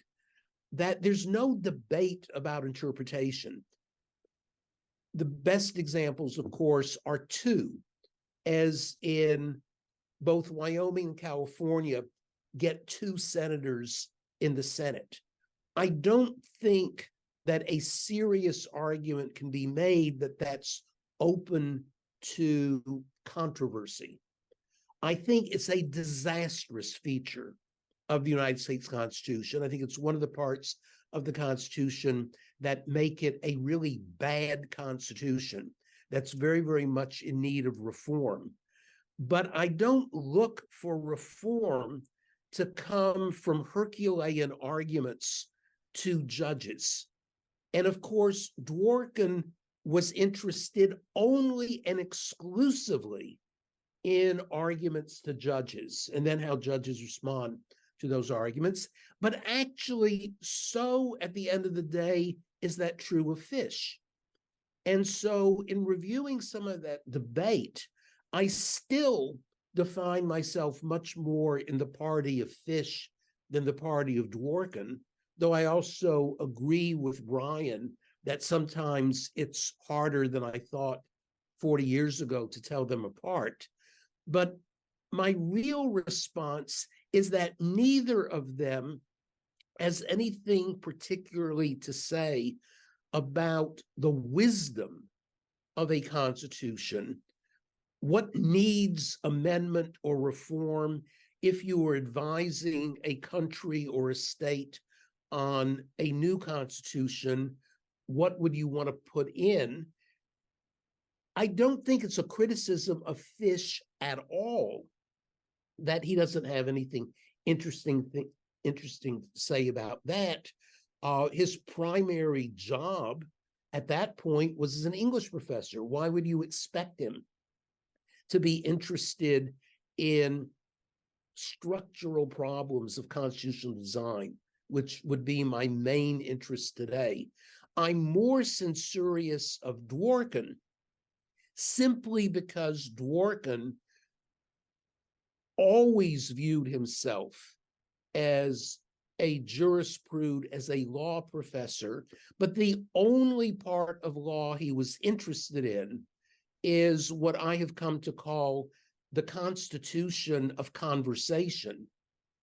that there's no debate about interpretation. The best examples, of course, are two, as in both Wyoming and California get 2 senators in the Senate. I don't think that a serious argument can be made that that's open to controversy. I think it's a disastrous feature of the United States Constitution. I think it's one of the parts of the Constitution that make it a really bad Constitution that's very, very much in need of reform. But I don't look for reform to come from Herculean arguments to judges. And of course, Dworkin was interested only and exclusively in arguments to judges, and then how judges respond to those arguments. But actually, so at the end of the day, is that true of Fish? And so in reviewing some of that debate, I still define myself much more in the party of Fish than the party of Dworkin, though I also agree with Brian that sometimes it's harder than I thought 40 years ago to tell them apart. But my real response is that neither of them has anything particularly to say about the wisdom of a constitution, what needs amendment or reform if you were advising a country or a state on a new constitution, what would you want to put in? I don't think it's a criticism of Fish at all that he doesn't have anything interesting to say about that. His primary job at that point was as an English professor. Why would you expect him to be interested in structural problems of constitutional design, which would be my main interest today? I'm more censorious of Dworkin simply because Dworkin always viewed himself as a jurisprudent, as a law professor, but the only part of law he was interested in is what I have come to call the constitution of conversation,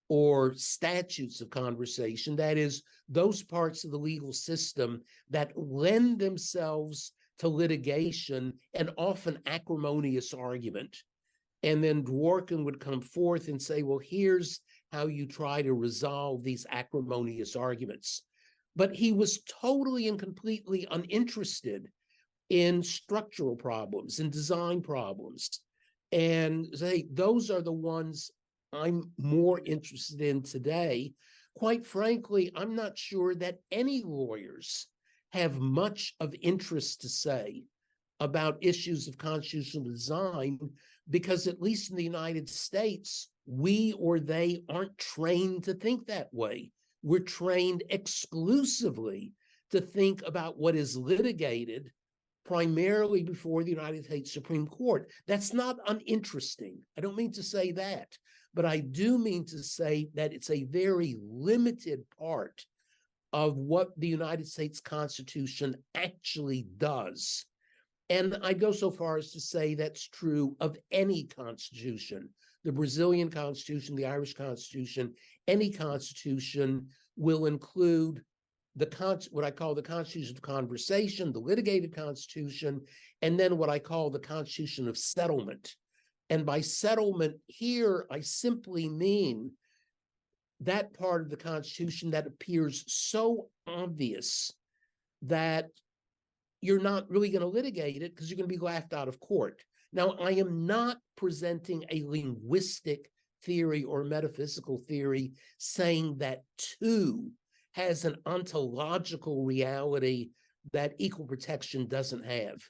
or statutes of conversation. That is, those parts of the legal system that lend themselves to litigation and often acrimonious argument. And then Dworkin would come forth and say, well, here's how you try to resolve these acrimonious arguments. But he was totally and completely uninterested in structural problems and design problems. And say, those are the ones I'm more interested in today. Quite frankly, I'm not sure that any lawyers have much of interest to say about issues of constitutional design, because at least in the United States, we or they aren't trained to think that way. We're trained exclusively to think about what is litigated primarily before the United States Supreme Court. That's not uninteresting. I don't mean to say that, but I do mean to say that it's a very limited part of what the United States Constitution actually does. And I go so far as to say that's true of any constitution. The Brazilian Constitution, the Irish Constitution, any constitution will include what I call the Constitution of Conversation, the litigated constitution, and then what I call the Constitution of Settlement. And by settlement here, I simply mean that part of the Constitution that appears so obvious that you're not really going to litigate it because you're going to be laughed out of court. Now, I am not presenting a linguistic theory or metaphysical theory saying that two has an ontological reality that equal protection doesn't have.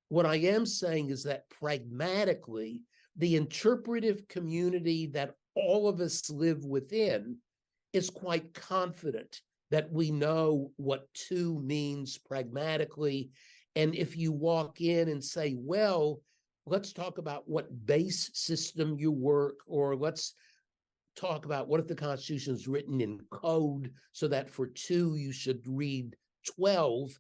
What I am saying is that pragmatically, the interpretive community that all of us live within is quite confident that we know what two means pragmatically. And if you walk in and say, well, let's talk about what base system you work, or let's talk about what if the Constitution is written in code so that for two you should read 12,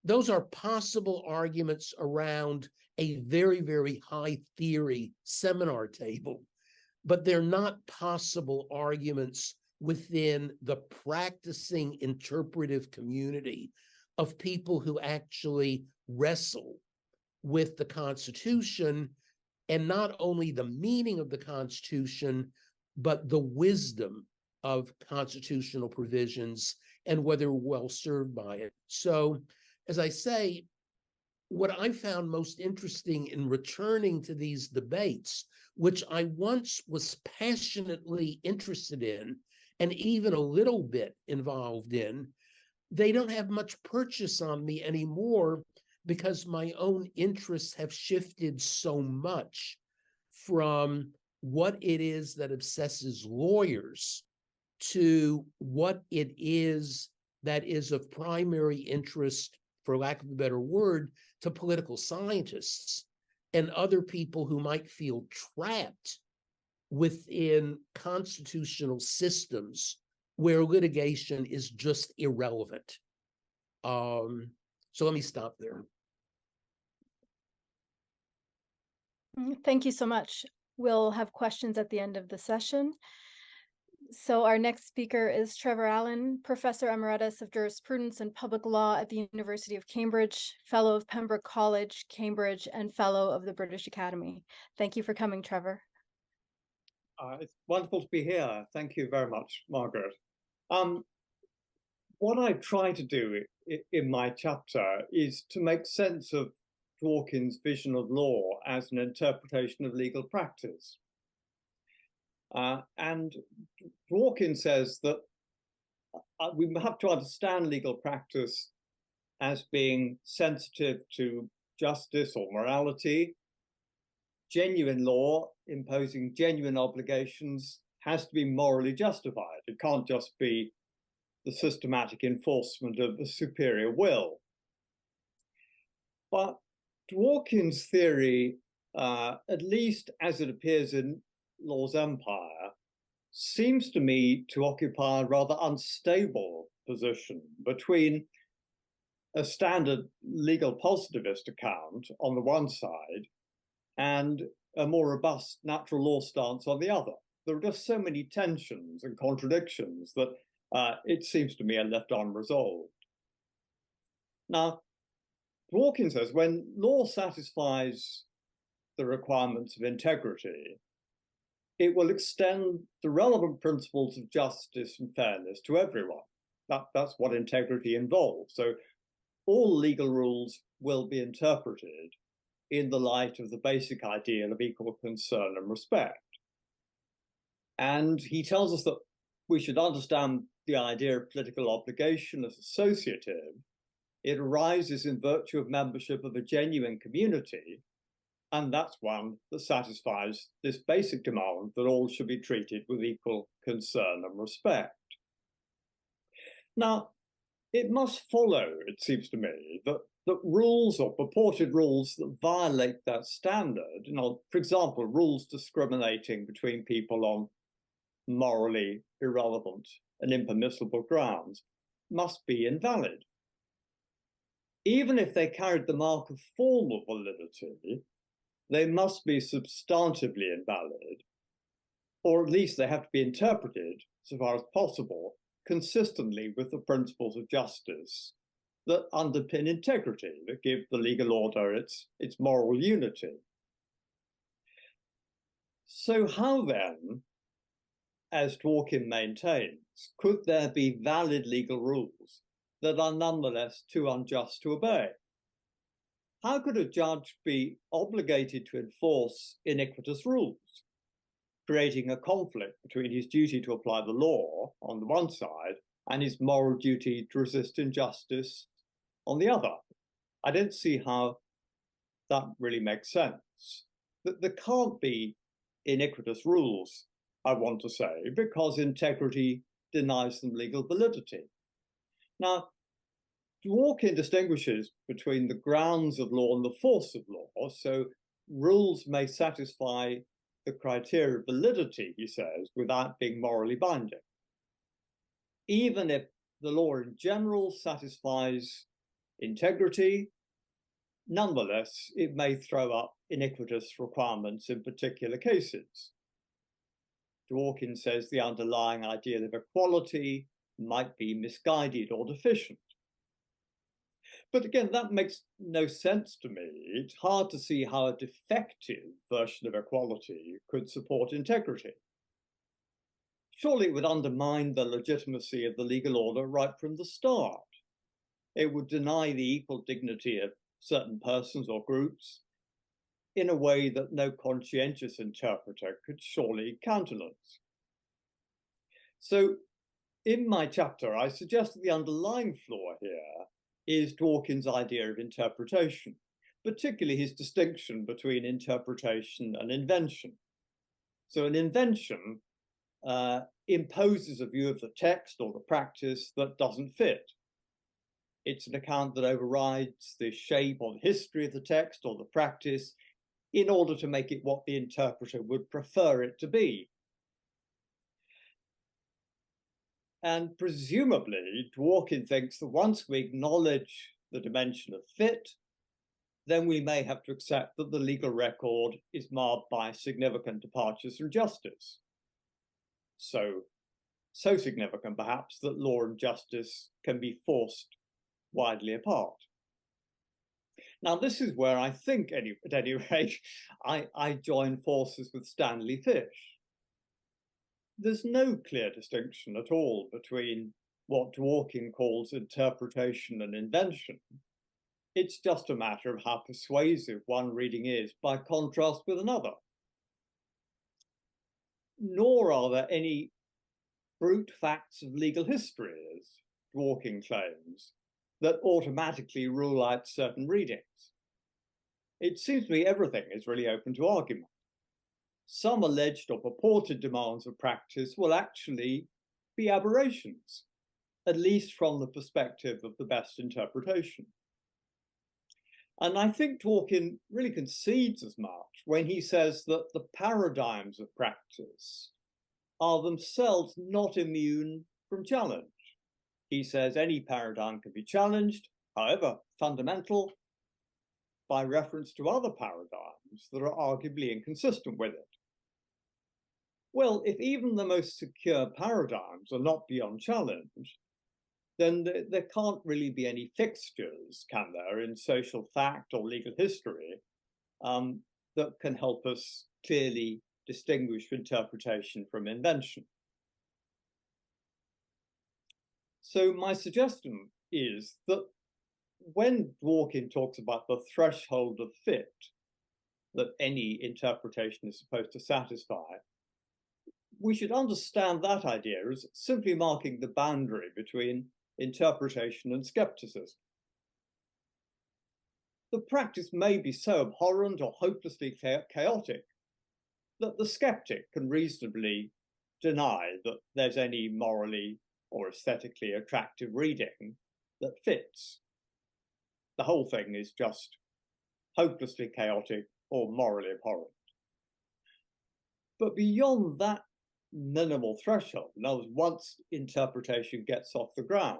those are possible arguments around a very, very high theory seminar table, but they're not possible arguments within the practicing interpretive community of people who actually wrestle with the Constitution, and not only the meaning of the Constitution, but the wisdom of constitutional provisions and whether we're well served by it. So, as I say, what I found most interesting in returning to these debates, which I once was passionately interested in and even a little bit involved in, they don't have much purchase on me anymore because my own interests have shifted so much from what it is that obsesses lawyers to what it is that is of primary interest, for lack of a better word, to political scientists and other people who might feel trapped within constitutional systems where litigation is just irrelevant. So let me stop there. Thank you so much. We'll have questions at the end of the session. So our next speaker is Trevor Allan, Professor Emeritus of Jurisprudence and Public Law at the University of Cambridge, Fellow of Pembroke College, Cambridge, and Fellow of the British Academy. Thank you for coming, Trevor. It's wonderful to be here. Thank you very much, Margaret. What I try to do in my chapter is to make sense of Dworkin's vision of law as an interpretation of legal practice. And Dworkin says that we have to understand legal practice as being sensitive to justice or morality. Genuine law imposing genuine obligations has to be morally justified. It can't just be the systematic enforcement of the superior will. But Dworkin's theory, at least as it appears in Law's Empire, seems to me to occupy a rather unstable position between a standard legal positivist account on the one side and a more robust natural law stance on the other. There are just so many tensions and contradictions that it seems to me are left unresolved. Now, Dworkin says when law satisfies the requirements of integrity, it will extend the relevant principles of justice and fairness to everyone. That's what integrity involves. So all legal rules will be interpreted in the light of the basic ideal of equal concern and respect. And he tells us that we should understand the idea of political obligation as associative. It arises in virtue of membership of a genuine community, and that's one that satisfies this basic demand that all should be treated with equal concern and respect. Now, it must follow, it seems to me, that rules or purported rules that violate that standard, for example, rules discriminating between people on morally irrelevant and impermissible grounds, must be invalid. Even if they carried the mark of formal validity, they must be substantively invalid, or at least they have to be interpreted, so far as possible, consistently with the principles of justice that underpin integrity, that give the legal order its moral unity. So how then, as Dworkin maintains, could there be valid legal rules that are nonetheless too unjust to obey? How could a judge be obligated to enforce iniquitous rules, creating a conflict between his duty to apply the law on the one side and his moral duty to resist injustice on the other? I don't see how that really makes sense. There can't be iniquitous rules, I want to say, because integrity denies them legal validity. Now, Dworkin distinguishes between the grounds of law and the force of law. So rules may satisfy the criteria of validity, he says, without being morally binding. Even if the law in general satisfies integrity, nonetheless, it may throw up iniquitous requirements in particular cases. Dworkin says the underlying ideal of equality might be misguided or deficient. But again, that makes no sense to me. It's hard to see how a defective version of equality could support integrity. Surely it would undermine the legitimacy of the legal order right from the start. It would deny the equal dignity of certain persons or groups in a way that no conscientious interpreter could surely countenance. So in my chapter, I suggest that the underlying flaw here is Dworkin's idea of interpretation, particularly his distinction between interpretation and invention. So an invention imposes a view of the text or the practice that doesn't fit. It's an account that overrides the shape or the history of the text or the practice in order to make it what the interpreter would prefer it to be. And presumably, Dworkin thinks that once we acknowledge the dimension of fit, then we may have to accept that the legal record is marred by significant departures from justice. So significant, perhaps, that law and justice can be forced widely apart. Now, this is where I think, at any rate, I join forces with Stanley Fish. There's no clear distinction at all between what Dworkin calls interpretation and invention. It's just a matter of how persuasive one reading is by contrast with another. Nor are there any brute facts of legal history, as Dworkin claims, that automatically rule out certain readings. It seems to me everything is really open to argument. Some alleged or purported demands of practice will actually be aberrations, at least from the perspective of the best interpretation. And I think Dworkin really concedes as much when he says that the paradigms of practice are themselves not immune from challenge. He says any paradigm can be challenged, however fundamental, by reference to other paradigms that are arguably inconsistent with it. Well, if even the most secure paradigms are not beyond challenge, then there can't really be any fixtures, can there, in social fact or legal history that can help us clearly distinguish interpretation from invention. So my suggestion is that when Dworkin talks about the threshold of fit that any interpretation is supposed to satisfy, we should understand that idea as simply marking the boundary between interpretation and skepticism. The practice may be so abhorrent or hopelessly chaotic that the skeptic can reasonably deny that there's any morally or aesthetically attractive reading that fits. The whole thing is just hopelessly chaotic or morally abhorrent. But beyond that minimal threshold, in other words, once interpretation gets off the ground,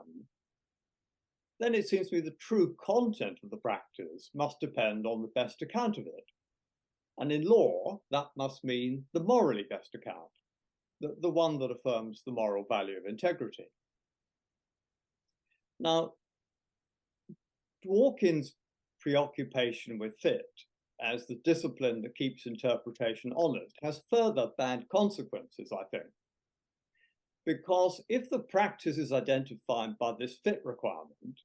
then it seems to me the true content of the practice must depend on the best account of it. And in law, that must mean the morally best account, the one that affirms the moral value of integrity. Now, Dworkin's preoccupation with fit as the discipline that keeps interpretation honest has further bad consequences, I think. Because if the practice is identified by this fit requirement,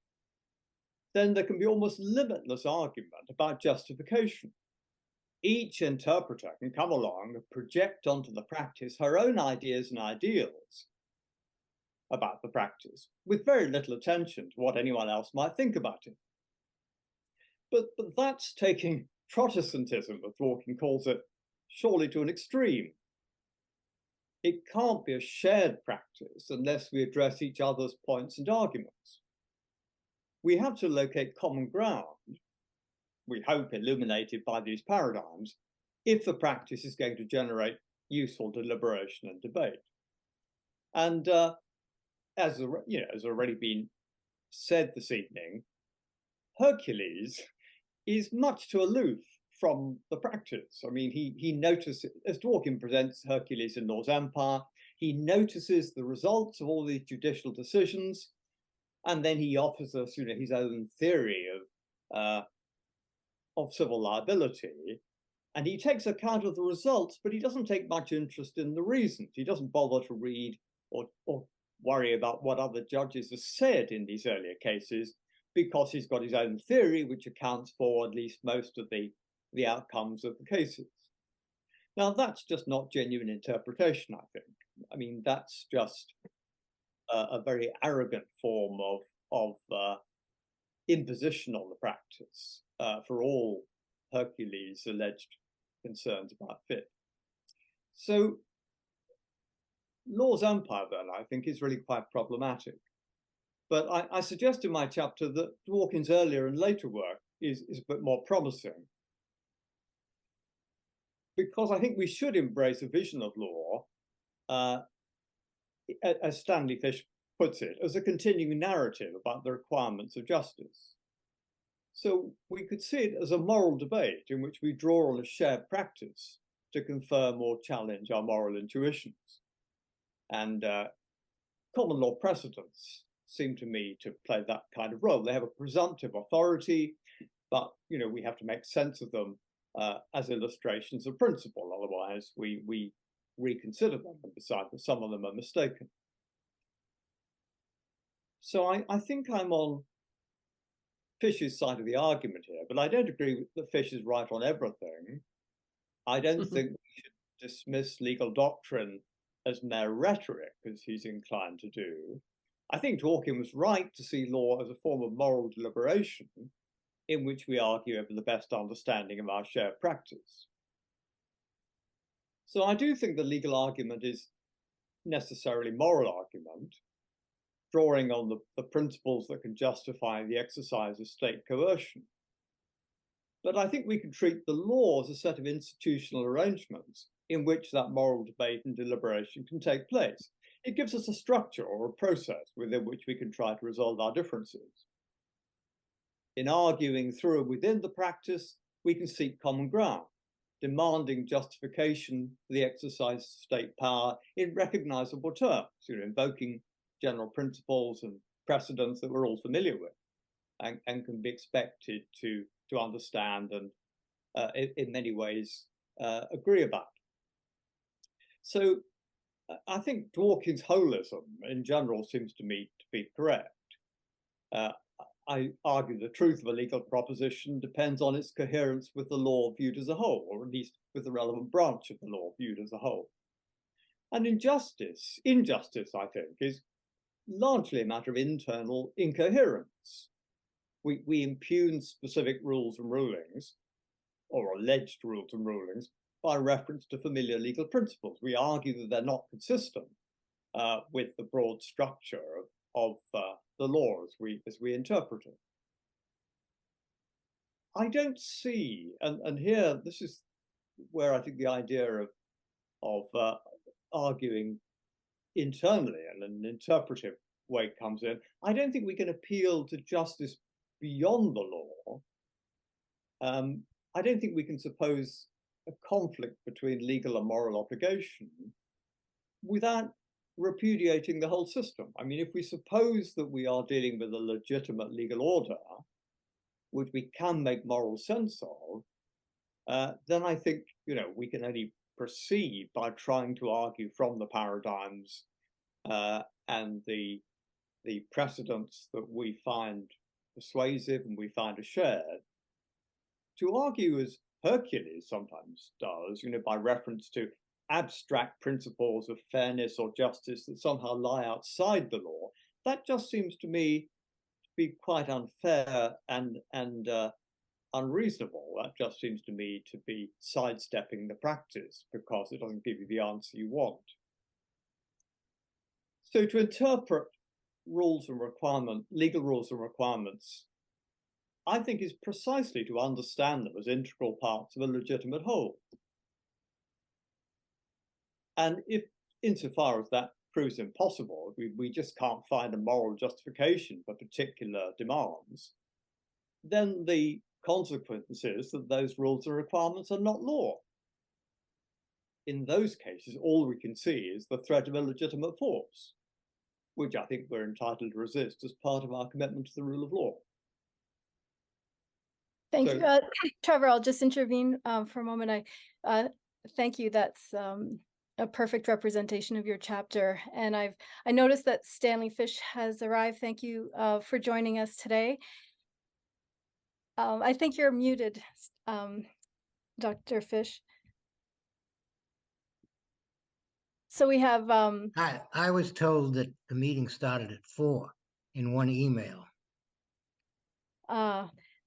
then there can be almost limitless argument about justification. Each interpreter can come along and project onto the practice her own ideas and ideals about the practice, with very little attention to what anyone else might think about it. But that's taking Protestantism, as Dworkin calls it, surely to an extreme. It can't be a shared practice unless we address each other's points and arguments. We have to locate common ground, we hope illuminated by these paradigms, if the practice is going to generate useful deliberation and debate. And as already been said this evening, Hercules is much too aloof from the practice. I mean, he notices, as Dworkin presents Hercules in Law's Empire, he notices the results of all these judicial decisions, and then he offers us, his own theory of civil liability, and he takes account of the results, but he doesn't take much interest in the reasons. He doesn't bother to read or worry about what other judges have said in these earlier cases, because he's got his own theory, which accounts for at least most of the outcomes of the cases. Now, that's just not genuine interpretation, I think. I mean, that's just a very arrogant form of imposition on the practice for all Hercules' alleged concerns about fit. So Law's Empire, then, I think, is really quite problematic. But I suggest in my chapter that Dworkin's earlier and later work is a bit more promising, because I think we should embrace a vision of law, as Stanley Fish puts it, as a continuing narrative about the requirements of justice. So we could see it as a moral debate in which we draw on a shared practice to confirm or challenge our moral intuitions. And common law precedents seem to me to play that kind of role. They have a presumptive authority, but we have to make sense of them as illustrations of principle. Otherwise, we reconsider them and decide that some of them are mistaken. So I think I'm on Fish's side of the argument here, but I don't agree that Fish is right on everything. I don't think we should dismiss legal doctrine as mere rhetoric, as he's inclined to do. I think Dworkin was right to see law as a form of moral deliberation in which we argue over the best understanding of our shared practice. So I do think the legal argument is necessarily moral argument, drawing on the principles that can justify the exercise of state coercion. But I think we can treat the law as a set of institutional arrangements in which that moral debate and deliberation can take place. It gives us a structure or a process within which we can try to resolve our differences. In arguing through and within the practice, we can seek common ground, demanding justification for the exercise of state power in recognizable terms, invoking general principles and precedents that we're all familiar with and can be expected to understand and in many ways agree about. So I think Dworkin's holism in general seems to me to be correct. I argue the truth of a legal proposition depends on its coherence with the law viewed as a whole, or at least with the relevant branch of the law viewed as a whole. And injustice, I think, is largely a matter of internal incoherence. We impugn specific rules and rulings, or alleged rules and rulings, by reference to familiar legal principles. We argue that they're not consistent with the broad structure of the law as we interpret it. I don't see, and here, this is where I think the idea of arguing internally in an interpretive way comes in. I don't think we can appeal to justice beyond the law. I don't think we can suppose a conflict between legal and moral obligation without repudiating the whole system. I mean, if we suppose that we are dealing with a legitimate legal order, which we can make moral sense of, then I think, we can only proceed by trying to argue from the paradigms and the precedents that we find persuasive and we find are shared, to argue as Hercules sometimes does, by reference to abstract principles of fairness or justice that somehow lie outside the law. That just seems to me to be quite unfair and unreasonable. That just seems to me to be sidestepping the practice because it doesn't give you the answer you want. So to interpret rules and requirements, legal rules and requirements, I think is precisely to understand them as integral parts of a legitimate whole. And if, insofar as that proves impossible, we just can't find a moral justification for particular demands, then the consequence is that those rules and requirements are not law. In those cases, all we can see is the threat of illegitimate force, which I think we're entitled to resist as part of our commitment to the rule of law. Thank you. Trevor, I'll just intervene for a moment. Thank you. That's a perfect representation of your chapter. And I noticed that Stanley Fish has arrived. Thank you for joining us today. I think you're muted, Dr. Fish. So we have... I was told that the meeting started at 4 in one email.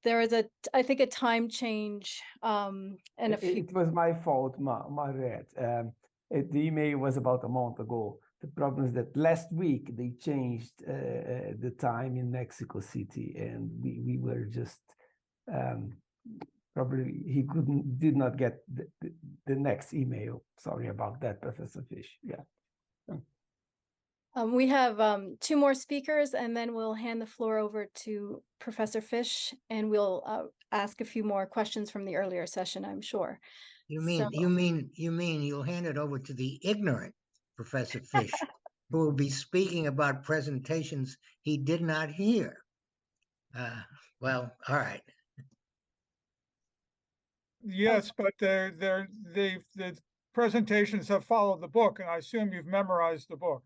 There is I think a time change. And it was my fault, Margaret. The email was about a month ago. The problem is that last week they changed the time in Mexico City, and we were just probably he did not get the next email. Sorry about that, Professor Fish. Yeah. We have 2 more speakers, and then we'll hand the floor over to Professor Fish, and we'll ask a few more questions from the earlier session, I'm sure. You mean you'll hand it over to the ignorant Professor Fish, who will be speaking about presentations he did not hear? Well, all right. Yes, but the presentations have followed the book, and I assume you've memorized the book.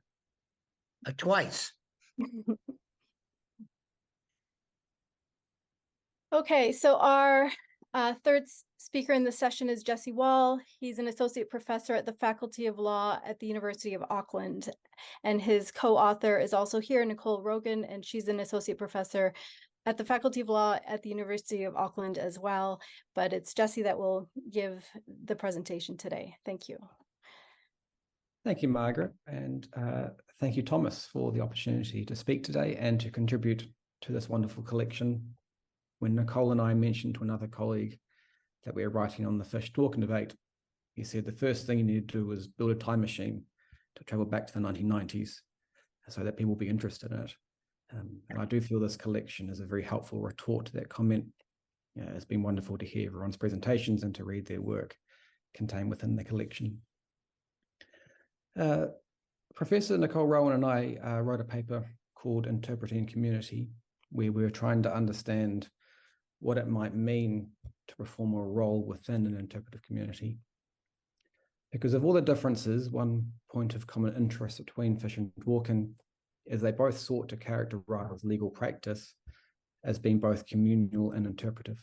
Twice. Okay, so our third speaker in the session is Jesse Wall. He's an associate professor at the Faculty of Law at the University of Auckland, and his co-author is also here, Nicole Rogan, and she's an associate professor at the Faculty of Law at the University of Auckland as well. But it's Jesse that will give the presentation today. Thank you. Thank you, Margaret, and thank you, Thomas, for the opportunity to speak today and to contribute to this wonderful collection. When Nicole and I mentioned to another colleague that we were writing on the Fish-Dworkin debate, he said the first thing you need to do was build a time machine to travel back to the 1990s so that people will be interested in it. And I do feel this collection is a very helpful retort to that comment. It's been wonderful to hear everyone's presentations and to read their work contained within the collection. Professor Nicole Rowan and I wrote a paper called Interpreting Community, where we were trying to understand what it might mean to perform a role within an interpretive community. Because of all the differences, one point of common interest between Fish and Dworkin is they both sought to characterize legal practice as being both communal and interpretive.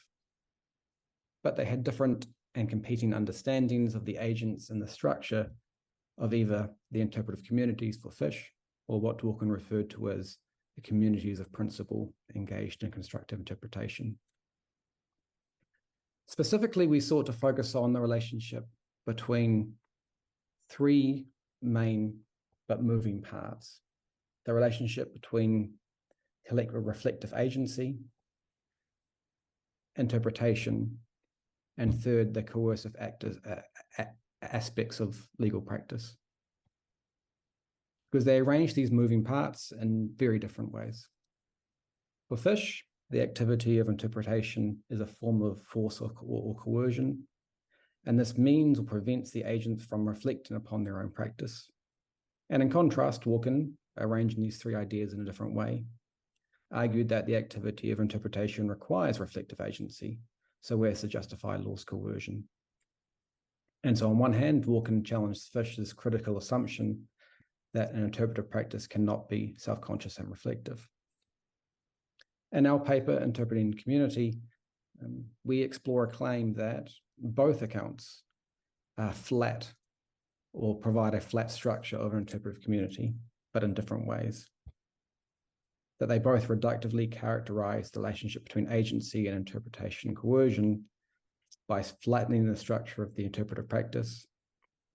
But they had different and competing understandings of the agents and the structure of either the interpretive communities for Fish or what Dworkin referred to as the communities of principle engaged in constructive interpretation. Specifically, we sought to focus on the relationship between 3 main but moving parts: the relationship between collective reflective agency, interpretation, and third, the coercive aspects of legal practice. Because they arrange these moving parts in very different ways. For Fish, the activity of interpretation is a form of force or coercion, and this means or prevents the agents from reflecting upon their own practice. And in contrast, Dworkin, arranging these 3 ideas in a different way, argued that the activity of interpretation requires reflective agency, so as to justify law's coercion. And so on one hand, Dworkin challenged Fish's critical assumption that an interpretive practice cannot be self-conscious and reflective. In our paper, Interpreting Community, we explore a claim that both accounts are flat or provide a flat structure of an interpretive community, but in different ways. That they both reductively characterize the relationship between agency and interpretation and coercion by flattening the structure of the interpretive practice,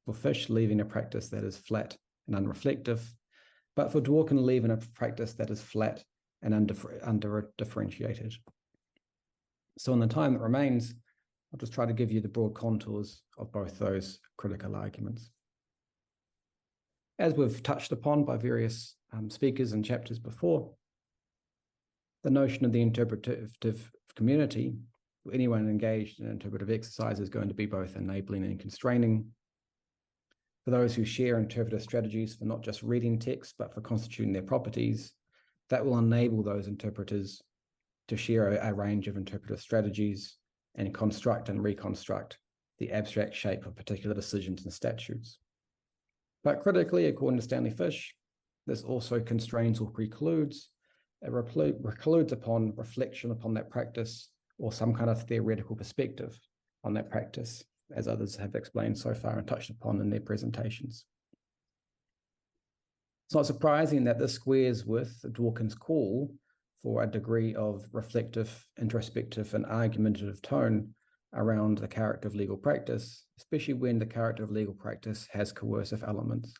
for Fish leaving a practice that is flat and unreflective, but for Dworkin leaving a practice that is flat and under-differentiated. So in the time that remains, I'll just try to give you the broad contours of both those critical arguments. As we've touched upon by various speakers and chapters before, the notion of the interpretive community, for anyone engaged in interpretive exercise is going to be both enabling and constraining. For those who share interpretive strategies for not just reading text, but for constituting their properties, that will enable those interpreters to share a range of interpretive strategies and construct and reconstruct the abstract shape of particular decisions and statutes. But critically, according to Stanley Fish, this also constrains or precludes. It precludes upon reflection upon that practice or some kind of theoretical perspective on that practice, as others have explained so far and touched upon in their presentations. It's not surprising that this squares with Dworkin's call for a degree of reflective, introspective, and argumentative tone around the character of legal practice, especially when the character of legal practice has coercive elements.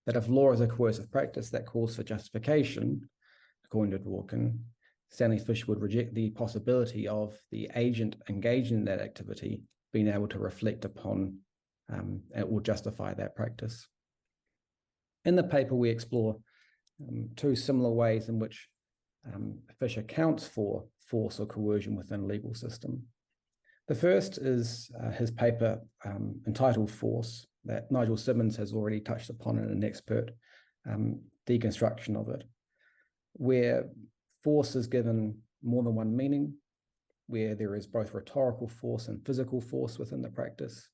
That if law is a coercive practice that calls for justification, according to Dworkin, Stanley Fish would reject the possibility of the agent engaged in that activity being able to reflect upon or justify that practice. In the paper, we explore two similar ways in which Fish accounts for force or coercion within a legal system. The first is his paper entitled Force, that Nigel Simmonds has already touched upon in an expert deconstruction of it, where force is given more than one meaning, where there is both rhetorical force and physical force within the practice.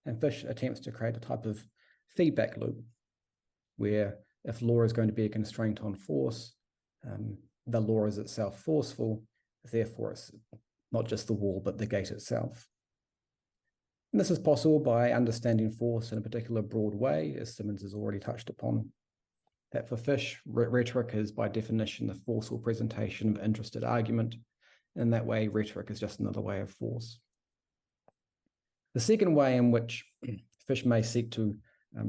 And Fish attempts to create a type of feedback loop, where if law is going to be a constraint on force, the law is itself forceful, therefore it's not just the wall, but the gate itself. And this is possible by understanding force in a particular broad way, as Simmonds has already touched upon. That for Fish, rhetoric is by definition the forceful presentation of interested argument. And in that way, rhetoric is just another way of force. The second way in which Fish may seek to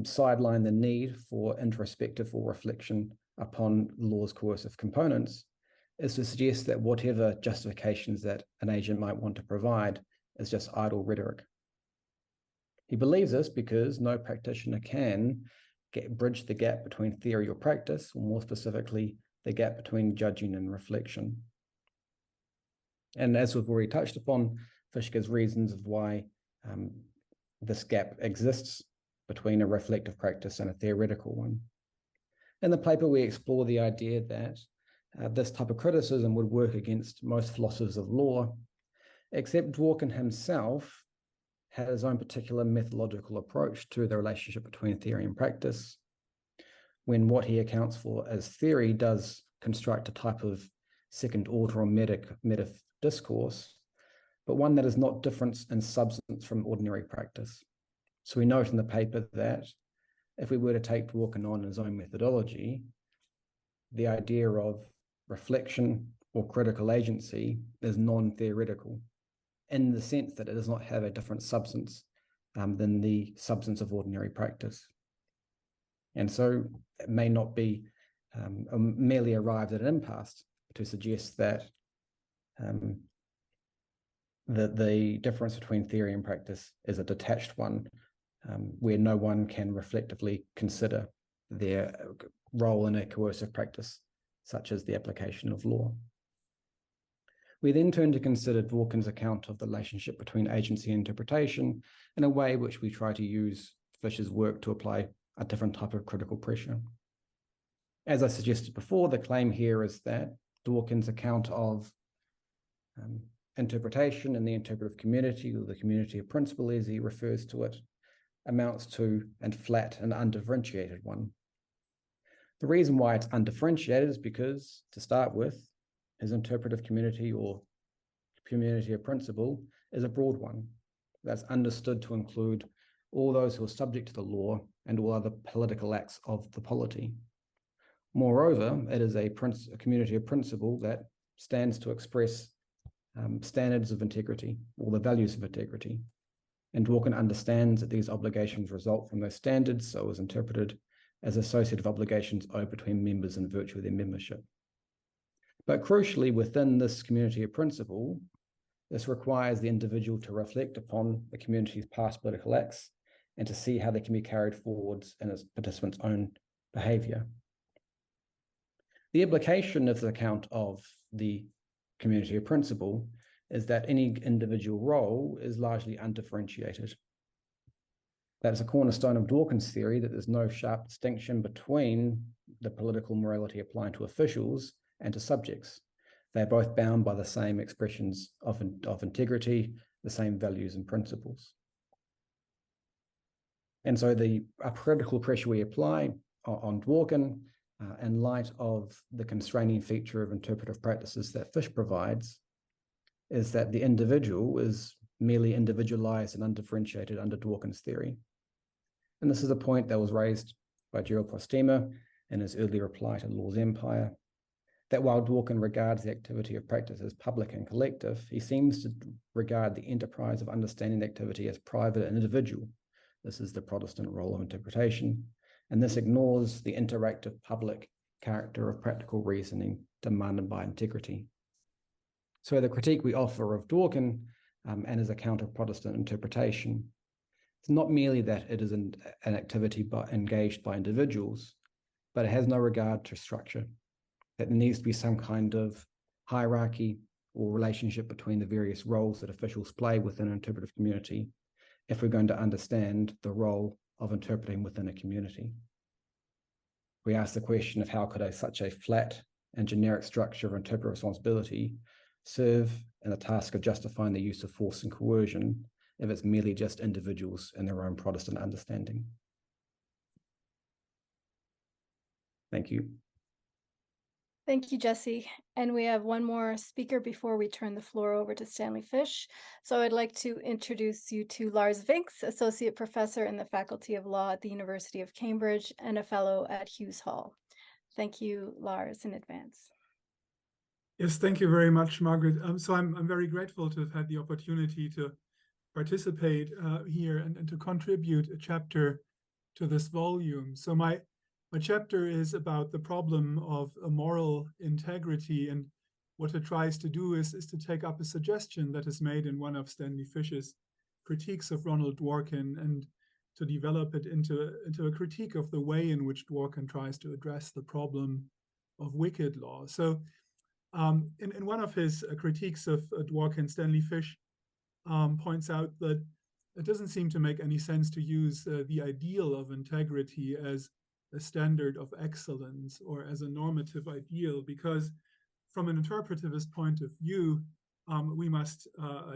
sideline the need for introspective or reflection upon law's coercive components is to suggest that whatever justifications that an agent might want to provide is just idle rhetoric. He believes this because no practitioner can bridge the gap between theory or practice, or more specifically, the gap between judging and reflection. And as we've already touched upon, Fish gives reasons of why this gap exists between a reflective practice and a theoretical one. In the paper, we explore the idea that this type of criticism would work against most philosophers of law, except Dworkin himself had his own particular methodological approach to the relationship between theory and practice, when what he accounts for as theory does construct a type of second order or meta discourse, but one that is not different in substance from ordinary practice. So we note in the paper that if we were to take Dworkin on his own methodology, the idea of reflection or critical agency is non-theoretical in the sense that it does not have a different substance than the substance of ordinary practice. And so it may not be merely arrived at an impasse to suggest that the difference between theory and practice is a detached one, where no one can reflectively consider their role in a coercive practice, such as the application of law. We then turn to consider Dworkin's account of the relationship between agency and interpretation in a way which we try to use Fish's work to apply a different type of critical pressure. As I suggested before, the claim here is that Dworkin's account of interpretation in the interpretive community, or the community of principle as he refers to it, amounts to a flat and undifferentiated one. The reason why it's undifferentiated is because, to start with, his interpretive community or community of principle is a broad one that's understood to include all those who are subject to the law and all other political acts of the polity. Moreover, it is a community of principle that stands to express standards of integrity, or the values of integrity. And Dworkin understands that these obligations result from those standards, so is interpreted as associative obligations owed between members in virtue of their membership. But crucially, within this community of principle, this requires the individual to reflect upon the community's past political acts and to see how they can be carried forwards in its participants' own behavior. The implication of the account of the community of principle is that any individual role is largely undifferentiated. That's a cornerstone of Dworkin's theory that there's no sharp distinction between the political morality applying to officials and to subjects. They're both bound by the same expressions of integrity, the same values and principles. And so the political pressure we apply on Dworkin in light of the constraining feature of interpretive practices that Fish provides is that the individual is merely individualized and undifferentiated under Dworkin's theory. And this is a point that was raised by Gerald Postema in his early reply to Law's Empire, that while Dworkin regards the activity of practice as public and collective, he seems to regard the enterprise of understanding the activity as private and individual. This is the Protestant role of interpretation, and this ignores the interactive public character of practical reasoning demanded by integrity. So the critique we offer of Dworkin and as a counter-Protestant interpretation is not merely that it is an activity engaged by individuals, but it has no regard to structure, that there needs to be some kind of hierarchy or relationship between the various roles that officials play within an interpretive community if we're going to understand the role of interpreting within a community. We ask the question of how could such a flat and generic structure of interpretive responsibility serve in the task of justifying the use of force and coercion if it's merely just individuals in their own Protestant understanding. Thank you. Thank you, Jesse. And we have one more speaker before we turn the floor over to Stanley Fish. So I'd like to introduce you to Lars Vinx, Associate Professor in the Faculty of Law at the University of Cambridge and a Fellow at Hughes Hall. Thank you, Lars, in advance. Yes, thank you very much, Margaret. So I'm very grateful to have had the opportunity to participate here and to contribute a chapter to this volume. So my chapter is about the problem of moral integrity, and what it tries to do is to take up a suggestion that is made in one of Stanley Fish's critiques of Ronald Dworkin and to develop it into a critique of the way in which Dworkin tries to address the problem of wicked law. So in one of his critiques of Dworkin, Stanley Fish points out that it doesn't seem to make any sense to use the ideal of integrity as a standard of excellence or as a normative ideal, because from an interpretivist point of view, we must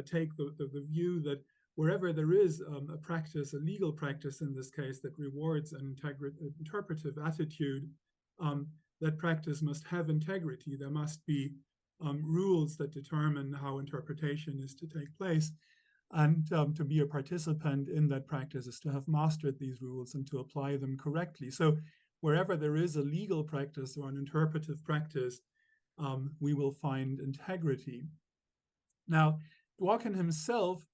take the view that wherever there is a practice, a legal practice in this case, that rewards an interpretive attitude, that practice must have integrity. There must be rules that determine how interpretation is to take place. And to be a participant in that practice is to have mastered these rules and to apply them correctly. So wherever there is a legal practice or an interpretive practice, we will find integrity. Now, Dworkin himself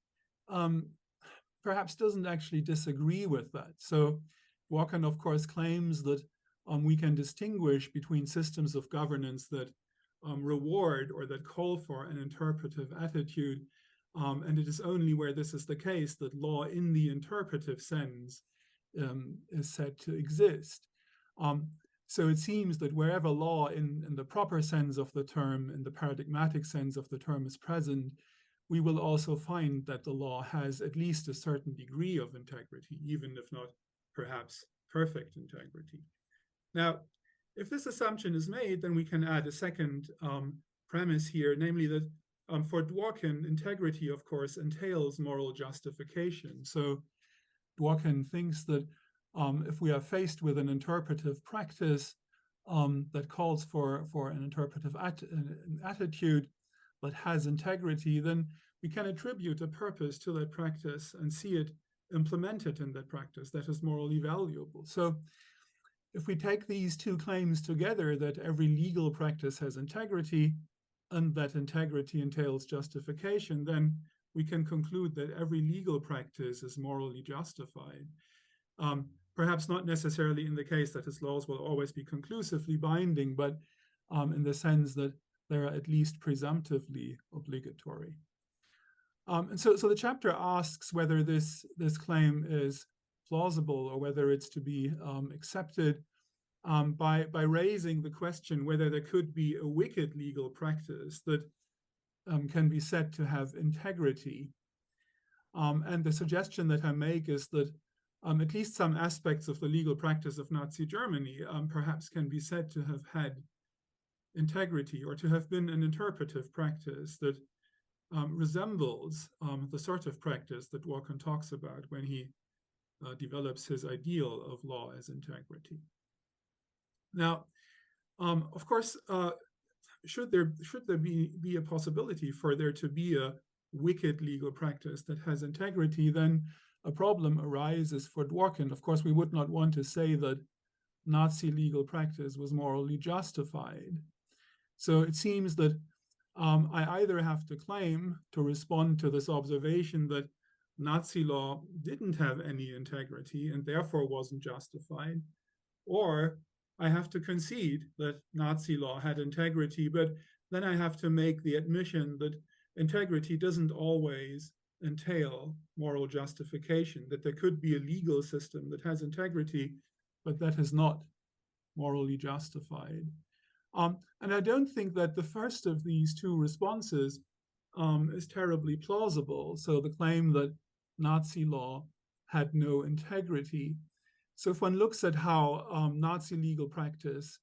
perhaps doesn't actually disagree with that. So Dworkin, of course, claims that we can distinguish between systems of governance that reward or that call for an interpretive attitude. And it is only where this is the case that law in the interpretive sense is said to exist. So it seems that wherever law in the proper sense of the term, in the paradigmatic sense of the term is present, we will also find that the law has at least a certain degree of integrity, even if not perhaps perfect integrity. Now, if this assumption is made, then we can add a second premise here, namely that for Dworkin, integrity, of course, entails moral justification. So Dworkin thinks that if we are faced with an interpretive practice that calls for an interpretive attitude that has integrity, then we can attribute a purpose to that practice and see it implemented in that practice that is morally valuable. So if we take these two claims together, that every legal practice has integrity and that integrity entails justification, then we can conclude that every legal practice is morally justified. Perhaps not necessarily in the case that its laws will always be conclusively binding, but in the sense that they're at least presumptively obligatory. And so the chapter asks whether this claim is plausible or whether it's to be accepted by raising the question whether there could be a wicked legal practice that can be said to have integrity. And the suggestion that I make is that at least some aspects of the legal practice of Nazi Germany perhaps can be said to have had integrity, or to have been an interpretive practice that resembles the sort of practice that Dworkin talks about when he develops his ideal of law as integrity. Now, of course, should there be a possibility for there to be a wicked legal practice that has integrity, then a problem arises for Dworkin. Of course, we would not want to say that Nazi legal practice was morally justified. So it seems that I either have to claim to respond to this observation that Nazi law didn't have any integrity and therefore wasn't justified, or I have to concede that Nazi law had integrity, but then I have to make the admission that integrity doesn't always entail moral justification, that there could be a legal system that has integrity, but that is not morally justified. And I don't think that the first of these two responses is terribly plausible. So the claim that Nazi law had no integrity. So if one looks at how Nazi legal practice,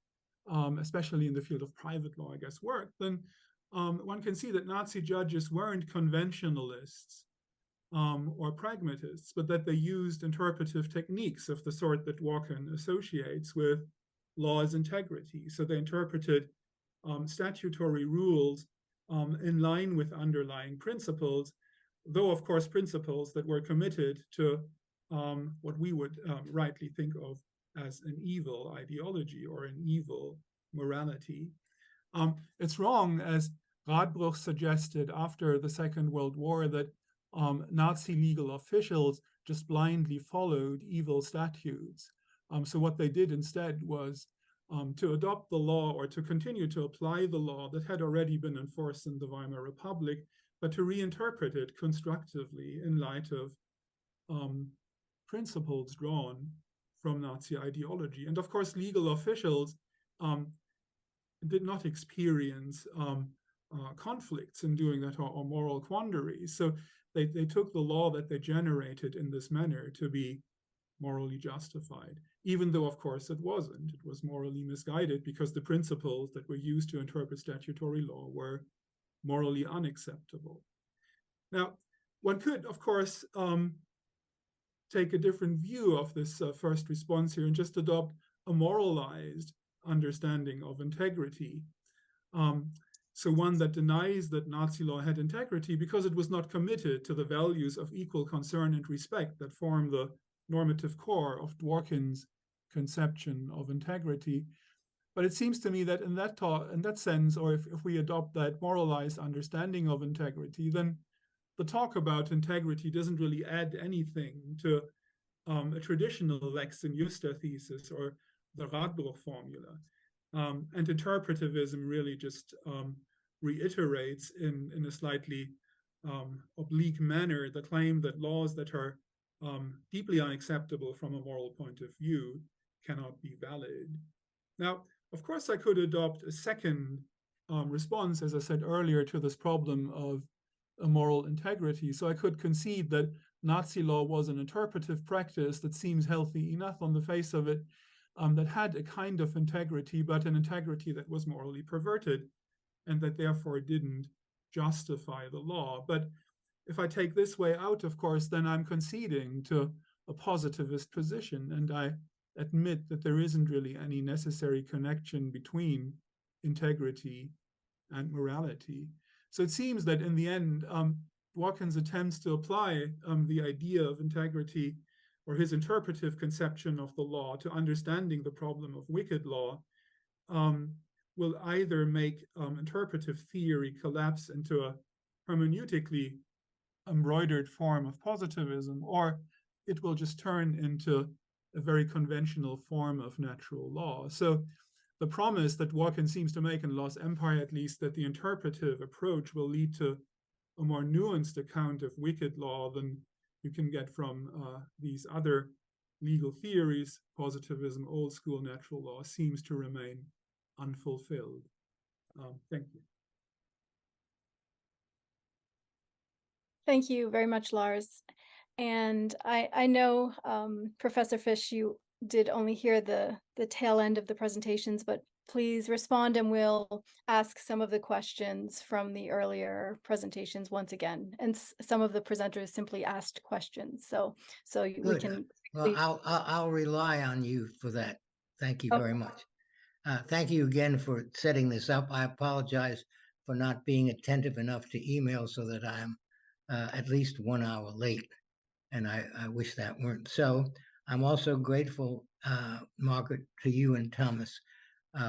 especially in the field of private law, I guess, worked, then one can see that Nazi judges weren't conventionalists or pragmatists, but that they used interpretive techniques of the sort that Dworkin associates with law's integrity. So they interpreted statutory rules in line with underlying principles, though, of course, principles that were committed to what we would rightly think of as an evil ideology or an evil morality. It's wrong, as Radbruch suggested after the Second World War, that Nazi legal officials just blindly followed evil statutes. So what they did instead was to adopt the law, or to continue to apply the law that had already been enforced in the Weimar Republic, but to reinterpret it constructively in light of principles drawn from Nazi ideology. And of course, legal officials did not experience conflicts in doing that, or moral quandaries. So they took the law that they generated in this manner to be morally justified, even though, of course, it wasn't. It was morally misguided because the principles that were used to interpret statutory law were morally unacceptable. Now, one could, of course, take a different view of this first response here and just adopt a moralized understanding of integrity. So one that denies that Nazi law had integrity because it was not committed to the values of equal concern and respect that form the normative core of Dworkin's conception of integrity. But it seems to me that in that sense, or if we adopt that moralized understanding of integrity, then the talk about integrity doesn't really add anything to a traditional lex in justa thesis or the Radbruch formula. And interpretivism really just reiterates in a slightly oblique manner the claim that laws that are deeply unacceptable from a moral point of view cannot be valid. Now, of course, I could adopt a second response, as I said earlier, to this problem of moral integrity. So I could concede that Nazi law was an interpretive practice that seems healthy enough on the face of it, that had a kind of integrity, but an integrity that was morally perverted and that therefore didn't justify the law. But if I take this way out, of course, then I'm conceding to a positivist position, and I admit that there isn't really any necessary connection between integrity and morality. So it seems that in the end, Dworkin's attempts to apply the idea of integrity, or his interpretive conception of the law, to understanding the problem of wicked law, will either make interpretive theory collapse into a hermeneutically embroidered form of positivism, or it will just turn into a very conventional form of natural law. So the promise that Dworkin seems to make in Lost Empire, at least, that the interpretive approach will lead to a more nuanced account of wicked law than you can get from these other legal theories, positivism, old school natural law, seems to remain unfulfilled. Thank you. Thank you very much, Lars. And I know, Professor Fish, you did only hear the tail end of the presentations, but please respond and we'll ask some of the questions from the earlier presentations once again. And some of the presenters simply asked questions. So we can. Well, I'll rely on you for that. Thank you very much. Thank you again for setting this up. I apologize for not being attentive enough to email so that I'm at least 1 hour late. And I wish that weren't so. I'm also grateful, Margaret, to you and Thomas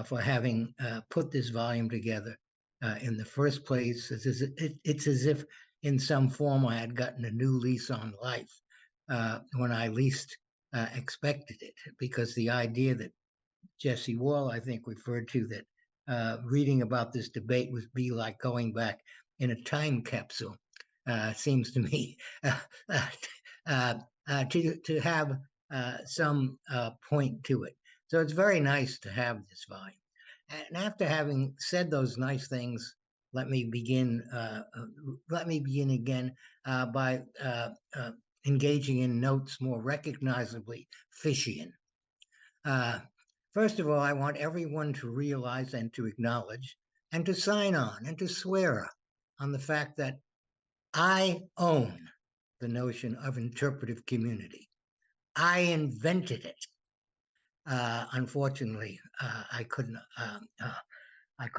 for having put this volume together in the first place. It's as if in some form I had gotten a new lease on life when I least expected it, because the idea that Jesse Wall, I think, referred to, that reading about this debate would be like going back in a time capsule, seems to me to have some point to it. So it's very nice to have this volume. And after having said those nice things, let me begin again by engaging in notes more recognizably Fishian. First of all, I want everyone to realize and to acknowledge and to sign on and to swear on the fact that I own the notion of interpretive community. I invented it. Unfortunately, I could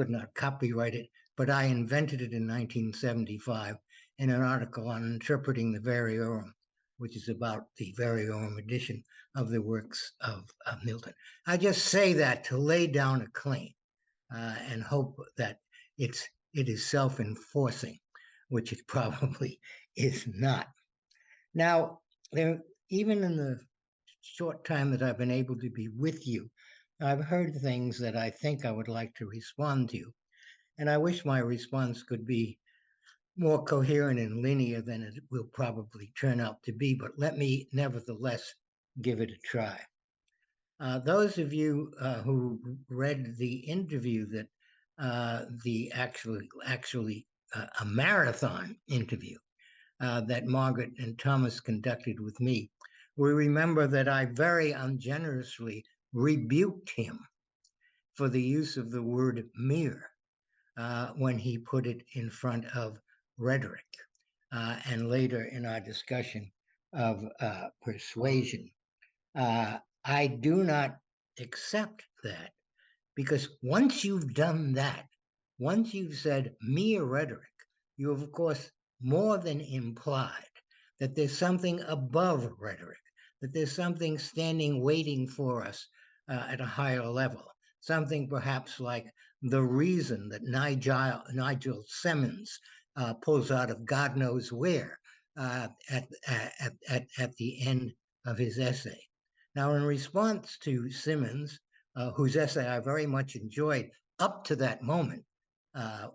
not copyright it, but I invented it in 1975 in an article on interpreting the Variorum, which is about the Variorum edition of the works of Milton. I just say that to lay down a claim and hope that it is self-enforcing, which it probably is not. Now, even in the short time that I've been able to be with you, I've heard things that I think I would like to respond to, and I wish my response could be more coherent and linear than it will probably turn out to be, but let me nevertheless give it a try. Those of you who read the interview that a marathon interview that Margaret and Thomas conducted with me, we remember that I very ungenerously rebuked him for the use of the word mere when he put it in front of rhetoric, and later in our discussion of persuasion. I do not accept that, because once you've done that, once you've said mere rhetoric, you have, of course, more than implied that there's something above rhetoric, that there's something standing waiting for us at a higher level, something perhaps like the reason that Nigel Simmonds pulls out of God knows where at the end of his essay. Now, in response to Simmonds, whose essay I very much enjoyed up to that moment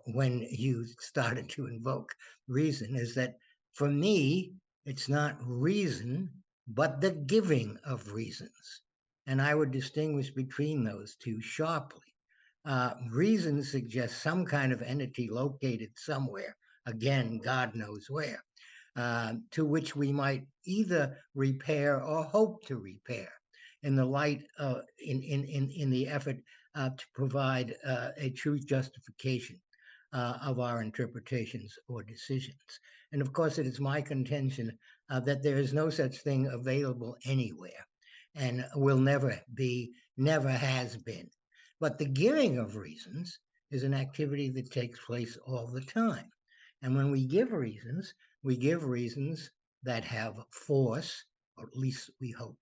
when you started to invoke reason, is that for me, it's not reason, but the giving of reasons. And I would distinguish between those two sharply. Reason suggests some kind of entity located somewhere, again, God knows where, to which we might either repair or hope to repair in the light in the effort to provide a true justification of our interpretations or decisions. And of course, it is my contention that there is no such thing available anywhere, and will never be, never has been. But the giving of reasons is an activity that takes place all the time. And when we give reasons that have force, or at least we hope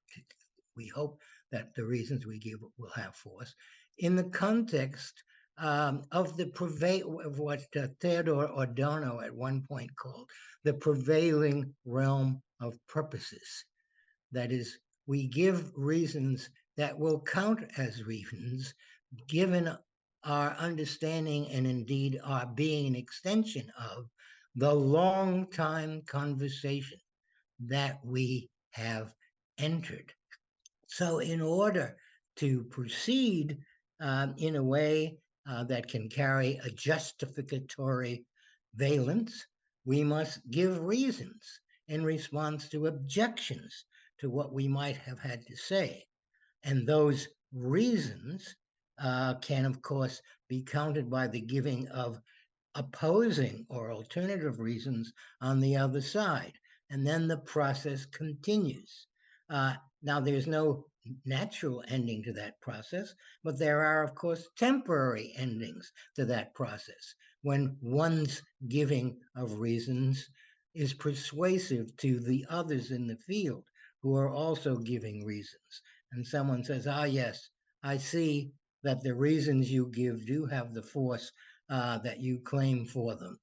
that the reasons we give will have force, in the context of what Theodore Adorno at one point called the prevailing realm of purposes. That is, we give reasons that will count as reasons, given our understanding and indeed our being an extension of the long time conversation that we have entered. So in order to proceed in a way that can carry a justificatory valence, we must give reasons in response to objections to what we might have had to say. And those reasons can, of course, be countered by the giving of opposing or alternative reasons on the other side. And then the process continues. Now, there's no natural ending to that process, but there are, of course, temporary endings to that process when one's giving of reasons is persuasive to the others in the field who are also giving reasons. And someone says, ah, yes, I see that the reasons you give do have the force that you claim for them.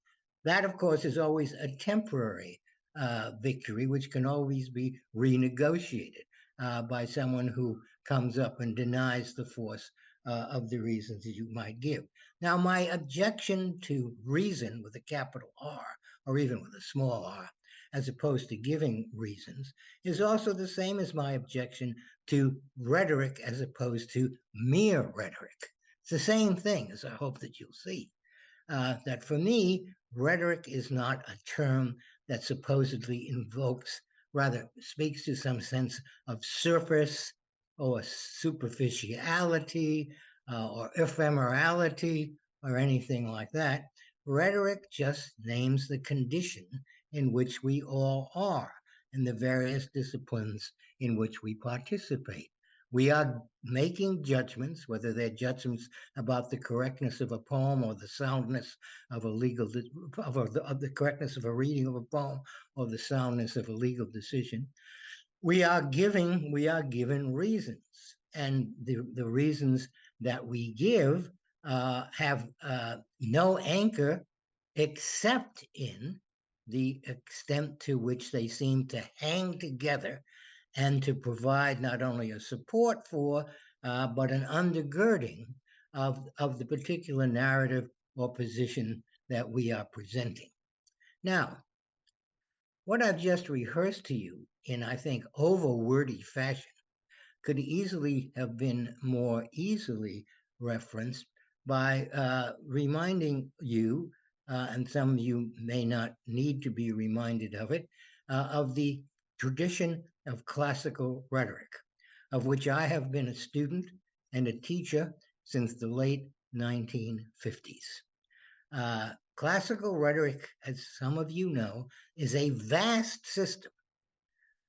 That, of course, is always a temporary victory, which can always be renegotiated by someone who comes up and denies the force of the reasons that you might give. Now, my objection to reason with a capital R, or even with a small r, as opposed to giving reasons, is also the same as my objection to rhetoric as opposed to mere rhetoric. It's the same thing, as I hope that you'll see. That for me, rhetoric is not a term that supposedly invokes, rather speaks to some sense of surface or superficiality or ephemerality or anything like that. Rhetoric just names the condition in which we all are in the various disciplines in which we participate. We are making judgments, whether they're judgments about the correctness of a poem or the soundness of a legal, of the correctness of a reading of a poem or the soundness of a legal decision. We are given reasons, and the reasons that we give have no anchor except in the extent to which they seem to hang together and to provide not only a support for, but an undergirding of the particular narrative or position that we are presenting. Now, what I've just rehearsed to you in, I think, over-wordy fashion could easily have been more easily referenced by reminding you, and some of you may not need to be reminded of it, of the tradition of classical rhetoric, of which I have been a student and a teacher since the late 1950s. Classical rhetoric, as some of you know, is a vast system,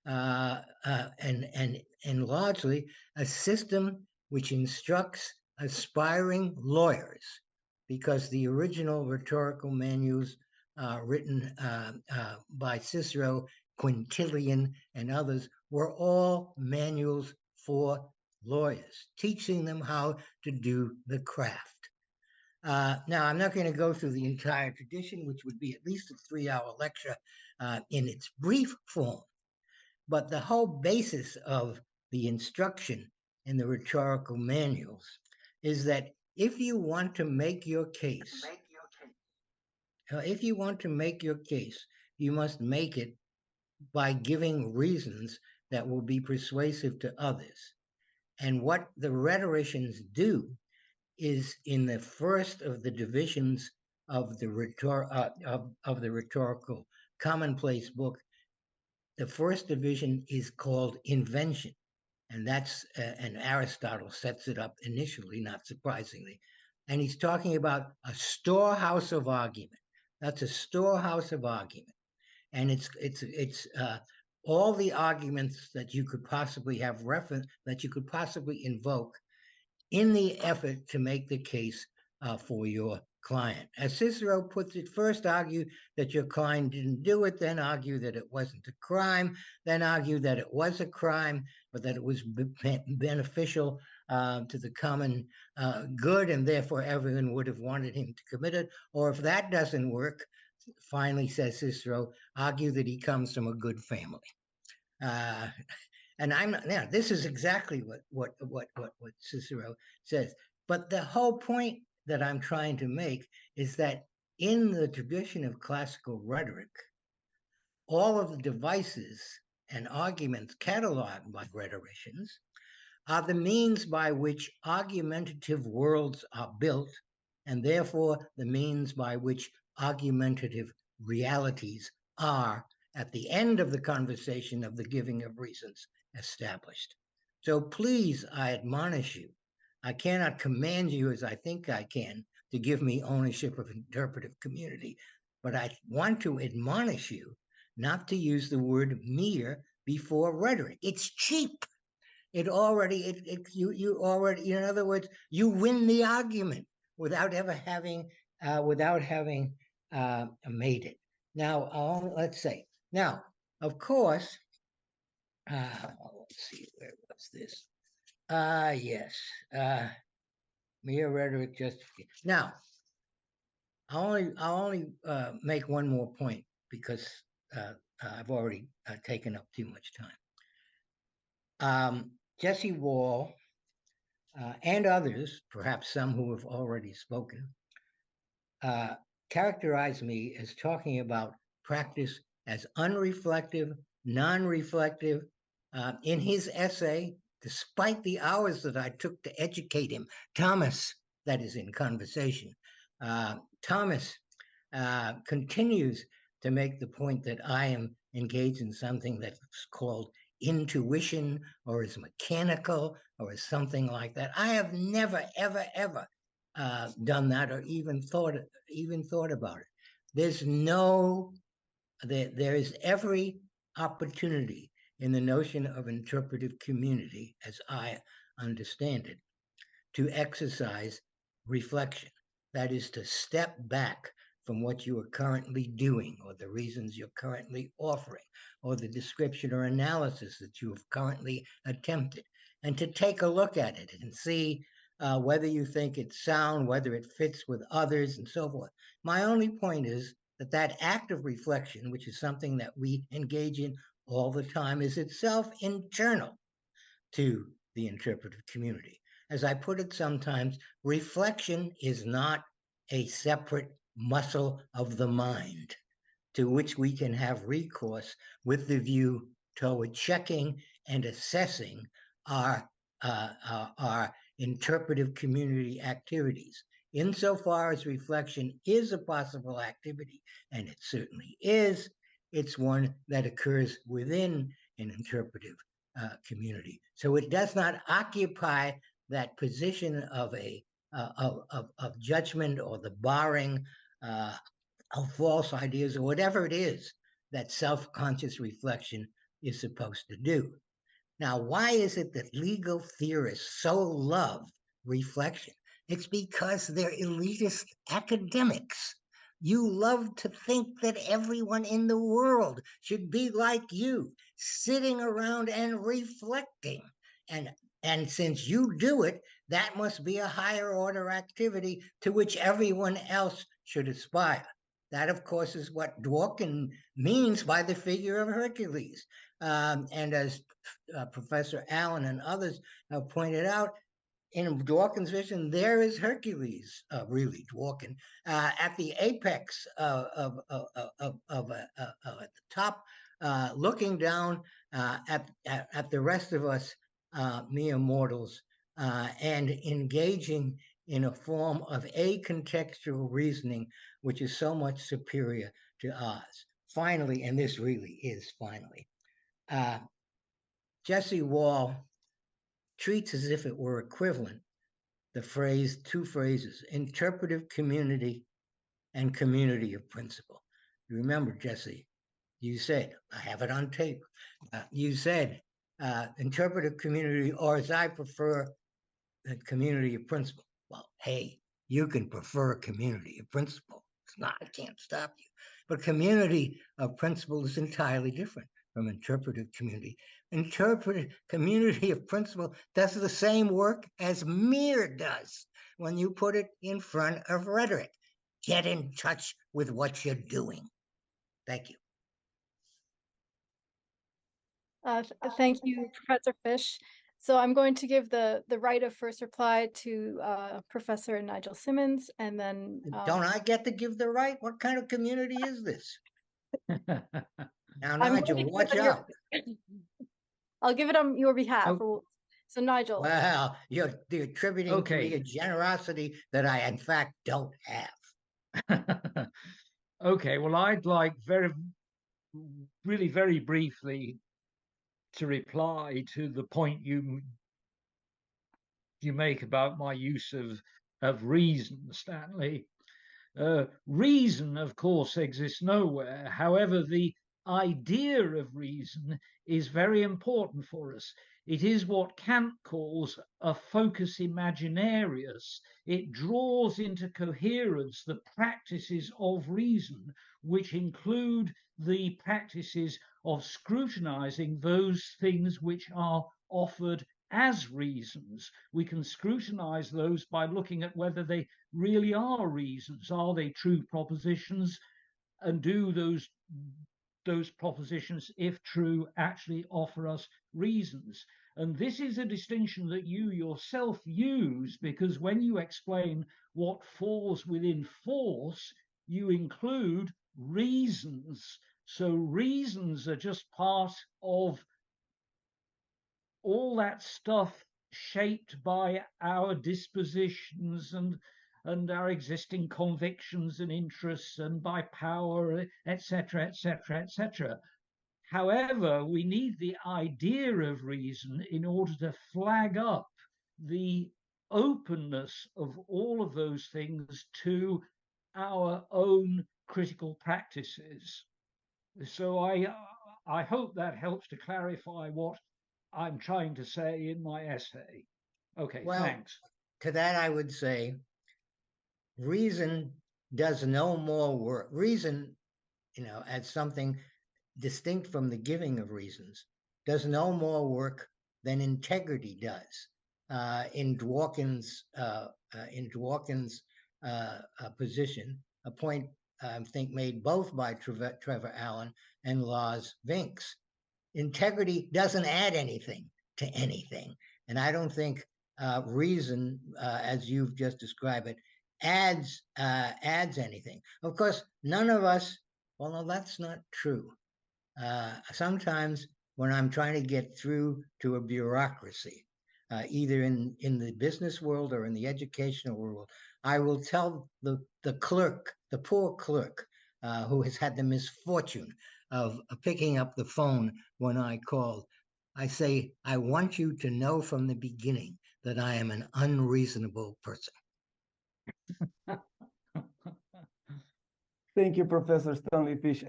and largely a system which instructs aspiring lawyers, because the original rhetorical manuals written by Cicero, Quintilian, and others were all manuals for lawyers, teaching them how to do the craft. Now, I'm not going to go through the entire tradition, which would be at least a 3-hour lecture in its brief form, but the whole basis of the instruction in the rhetorical manuals is that if you want to make your case, you must make it by giving reasons that will be persuasive to others. And what the rhetoricians do is, in the first of the divisions of the rhetorical commonplace book, the first division is called invention. And that's, and Aristotle sets it up initially, not surprisingly. And he's talking about a storehouse of argument. That's a storehouse of argument. And it's all the arguments that you could possibly have reference, that you could possibly invoke in the effort to make the case for your client. As Cicero puts it, first argue that your client didn't do it, then argue that it wasn't a crime, then argue that it was a crime, but that it was beneficial to the common good, and therefore everyone would have wanted him to commit it. Or if that doesn't work, finally, says Cicero, argue that he comes from a good family. And now this is exactly what Cicero says. But the whole point that I'm trying to make is that in the tradition of classical rhetoric, all of the devices and arguments cataloged by rhetoricians are the means by which argumentative worlds are built, and therefore the means by which argumentative realities are at the end of the conversation of the giving of reasons established. So please, I admonish you, I cannot command you as I think I can to give me ownership of interpretive community, but I want to admonish you not to use the word mere before rhetoric. It's cheap. You already, in other words, you win the argument without ever having, made it. Now, let's say, now, of course, let's see, where was this? Yes, mere rhetoric justification. Now, I'll only make one more point because I've already taken up too much time. Jesse Wall and others, perhaps some who have already spoken, characterize me as talking about practice as unreflective, non-reflective. In his essay, despite the hours that I took to educate him, Thomas, that is in conversation, Thomas continues to make the point that I am engaged in something that's called intuition or is mechanical or is something like that. I have never, ever, ever done that or even thought about it. There is every opportunity in the notion of interpretive community, as I understand it, to exercise reflection. That is to step back from what you are currently doing or the reasons you're currently offering or the description or analysis that you have currently attempted, and to take a look at it and see whether you think it's sound, whether it fits with others, and so forth. My only point is that act of reflection, which is something that we engage in all the time, is itself internal to the interpretive community. As I put it sometimes, reflection is not a separate muscle of the mind to which we can have recourse with the view toward checking and assessing our interpretive community activities. Insofar as reflection is a possible activity, and it certainly is, it's one that occurs within an interpretive community. So it does not occupy that position of judgment or the barring of false ideas or whatever it is that self-conscious reflection is supposed to do. Now, why is it that legal theorists so love reflection? It's because they're elitist academics. You love to think that everyone in the world should be like you, sitting around and reflecting. And since you do it, that must be a higher order activity to which everyone else should aspire. That, of course, is what Dworkin means by the figure of Hercules. And as Professor Allan and others have pointed out, in Dworkin's vision, there is Hercules, really Dworkin, at the apex of at the top, looking down at the rest of us mere mortals, and engaging in a form of acontextual reasoning, which is so much superior to ours. Finally, and this really is finally, Jesse Wall treats as if it were equivalent the phrase, two phrases, interpretive community and community of principle. You remember, Jesse, you said, I have it on tape, you said interpretive community, or as I prefer, the community of principle. Well, hey, you can prefer community of principle. It's not, I can't stop you. But community of principle is entirely different from interpretive community. Interpretive community of principle does the same work as mere does when you put it in front of rhetoric. Get in touch with what you're doing. Thank you. Thank you, Professor Fish. So I'm going to give the right of first reply to Professor Nigel Simmonds, and then don't I get to give the right? What kind of community is this? Now, Nigel, watch out. I'll give it on your behalf. Oh. So Nigel. Well, you're attributing to me a generosity that I in fact don't have. Okay, well, I'd like very briefly to reply to the point you make about my use of reason, Stanley. Reason, of course, exists nowhere. However, the idea of reason is very important for us. It is what Kant calls a focus imaginarius. It draws into coherence the practices of reason, which include the practices of scrutinizing those things which are offered as reasons. We can scrutinize those by looking at whether they really are reasons. Are they true propositions? And do those propositions, if true, actually offer us reasons? And this is a distinction that you yourself use, because when you explain what falls within force, you include reasons. So reasons are just part of all that stuff shaped by our dispositions and our existing convictions and interests, and by power, etc., etc., etc. However, we need the idea of reason in order to flag up the openness of all of those things to our own critical practices. So I hope that helps to clarify what I'm trying to say in my essay. Okay, well, thanks. To that, I would say reason does no more work. Reason, as something distinct from the giving of reasons, does no more work than integrity does. In Dworkin's position, a point I think made both by Trevor Allan and Lars Vinx. Integrity doesn't add anything to anything, and I don't think reason, as you've just described it, adds anything. Of course, none of us. Well, no, that's not true. Sometimes when I'm trying to get through to a bureaucracy, either in the business world or in the educational world, I will tell the clerk, the poor clerk, who has had the misfortune of picking up the phone when I called, I say, I want you to know from the beginning that I am an unreasonable person. Thank you, Professor Stanley Fish.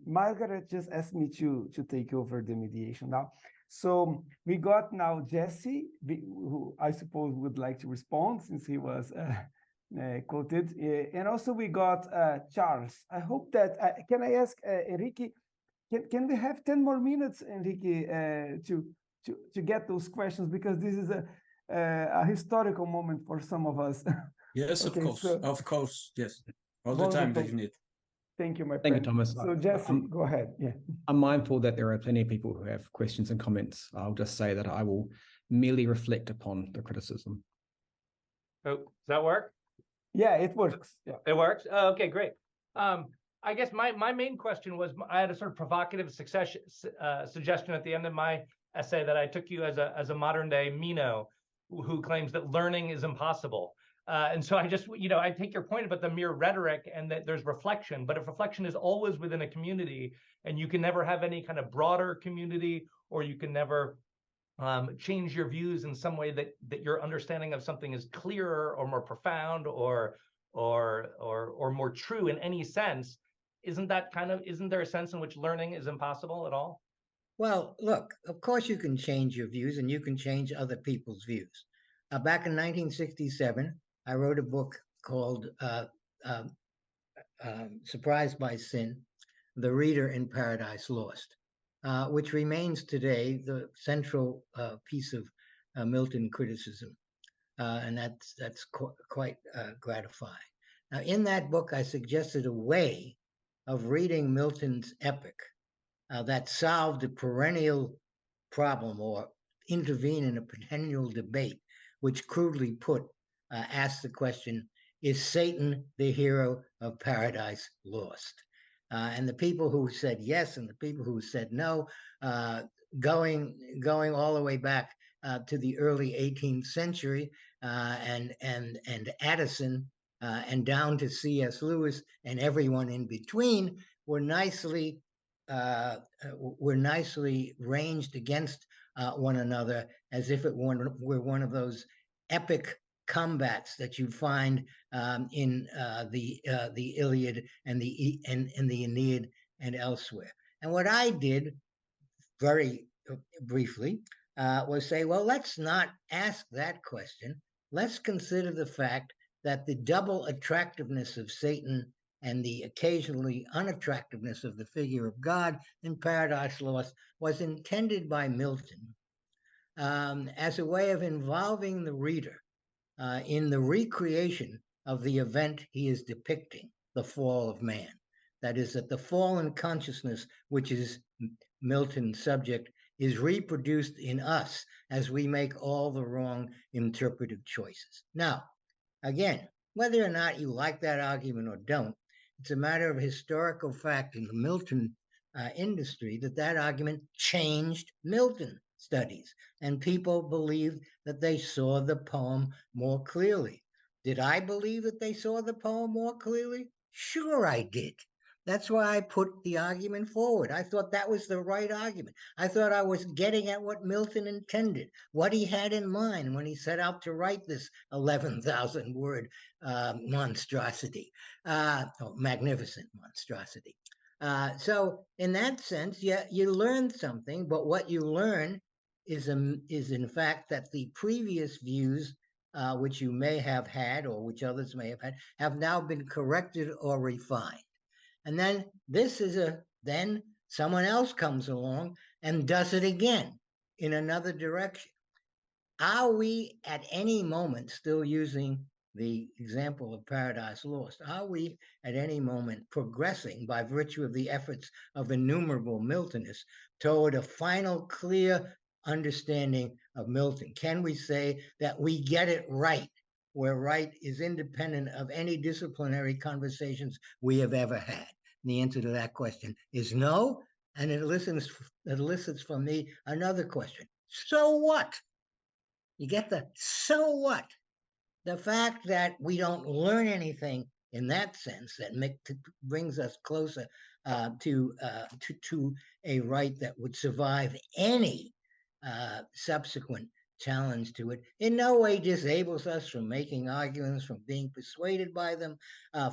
Margaret just asked me to take over the mediation now. So we got now Jesse, who I suppose would like to respond since he was quoted. And also we got Charles. I hope that, can I ask Enrique, can we have 10 more minutes, Enrique, to get those questions? Because this is a historical moment for some of us. Yes, okay, of course, yes. All the time that you need. Thank you, my friend. Thank you, Thomas. So Jesse, go ahead. Yeah. I'm mindful that there are plenty of people who have questions and comments. I'll just say that I will merely reflect upon the criticism. Oh, does that work? Yeah, it works. Yeah, it works. Oh, okay, great. I guess my main question was, I had a sort of provocative suggestion at the end of my essay that I took you as a modern day Mino who claims that learning is impossible. And so I just, I take your point about the mere rhetoric and that there's reflection, but if reflection is always within a community and you can never have any kind of broader community, or you can never change your views in some way that your understanding of something is clearer or more profound or more true in any sense, isn't there a sense in which learning is impossible at all? Well, look, of course you can change your views and you can change other people's views. Back in 1967, I wrote a book called Surprised by Sin, The Reader in Paradise Lost, which remains today the central piece of Milton criticism. And that's quite gratifying. Now, in that book, I suggested a way of reading Milton's epic that solved a perennial problem or intervene in a perennial debate, which crudely put asked the question, is Satan the hero of Paradise Lost? And the people who said yes and the people who said no, going all the way back to the early 18th century, and Addison and down to C.S. Lewis and everyone in between were nicely ranged against one another, as if it were one of those epic combats that you find in the Iliad and the Aeneid and elsewhere. And what I did very briefly was say, well, let's not ask that question. Let's consider the fact that the double attractiveness of Satan and the occasionally unattractiveness of the figure of God in Paradise Lost was intended by Milton as a way of involving the reader in the recreation of the event he is depicting, the fall of man. That is, that the fallen consciousness, which is Milton's subject, is reproduced in us as we make all the wrong interpretive choices. Now, again, whether or not you like that argument or don't, it's a matter of historical fact in the Milton industry that argument changed Milton studies, and people believed that they saw the poem more clearly. Did I believe that they saw the poem more clearly? Sure, I did. That's why I put the argument forward. I thought that was the right argument. I thought I was getting at what Milton intended, what he had in mind when he set out to write this 11,000 word monstrosity, magnificent monstrosity. So in that sense, yeah, you learn something, but what you learn is in fact that the previous views which you may have had or which others may have now been corrected or refined. And then then someone else comes along and does it again in another direction. Are we at any moment still using the example of Paradise Lost? Are we at any moment progressing by virtue of the efforts of innumerable Miltonists toward a final clear understanding of Milton? Can we say that we get it right, where right is independent of any disciplinary conversations we have ever had? And the answer to that question is no, and it elicits from me another question. So what? You get the so what? The fact that we don't learn anything in that sense that brings us closer to a right that would survive any subsequent challenge to it in no way disables us from making arguments, from being persuaded by them,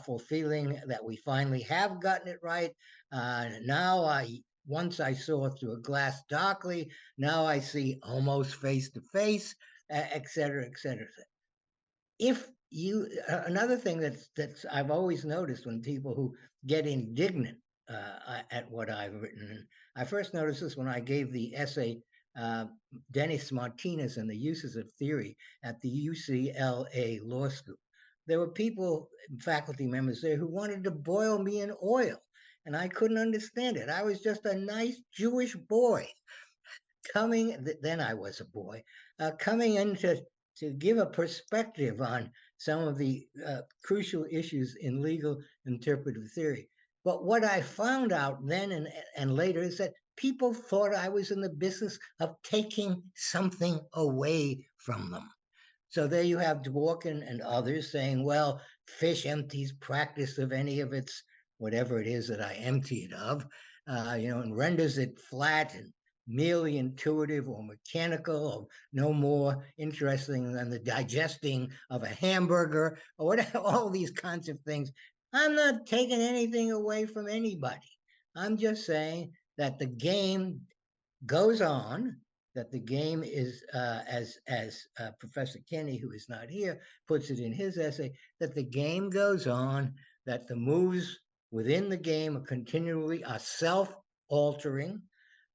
for feeling that we finally have gotten it right. Once I saw through a glass darkly, now I see almost face to face, et cetera, et cetera. Another thing that's I've always noticed when people who get indignant at what I've written, and I first noticed this when I gave the essay Dennis Martinez and the Uses of Theory at the UCLA Law School. There were people, faculty members there, who wanted to boil me in oil, and I couldn't understand it. I was just a nice Jewish boy then I was a boy, coming in to give a perspective on some of the crucial issues in legal interpretive theory. But what I found out then and later is that people thought I was in the business of taking something away from them. So there you have Dworkin and others saying, well, Fish empties practice of any of its, whatever it is that I empty it of, and renders it flat and merely intuitive or mechanical or no more interesting than the digesting of a hamburger or whatever, all these kinds of things. I'm not taking anything away from anybody. I'm just saying that the game goes on, that the game is, as Professor Kenny, who is not here, puts it in his essay, that the game goes on, that the moves within the game are self-altering,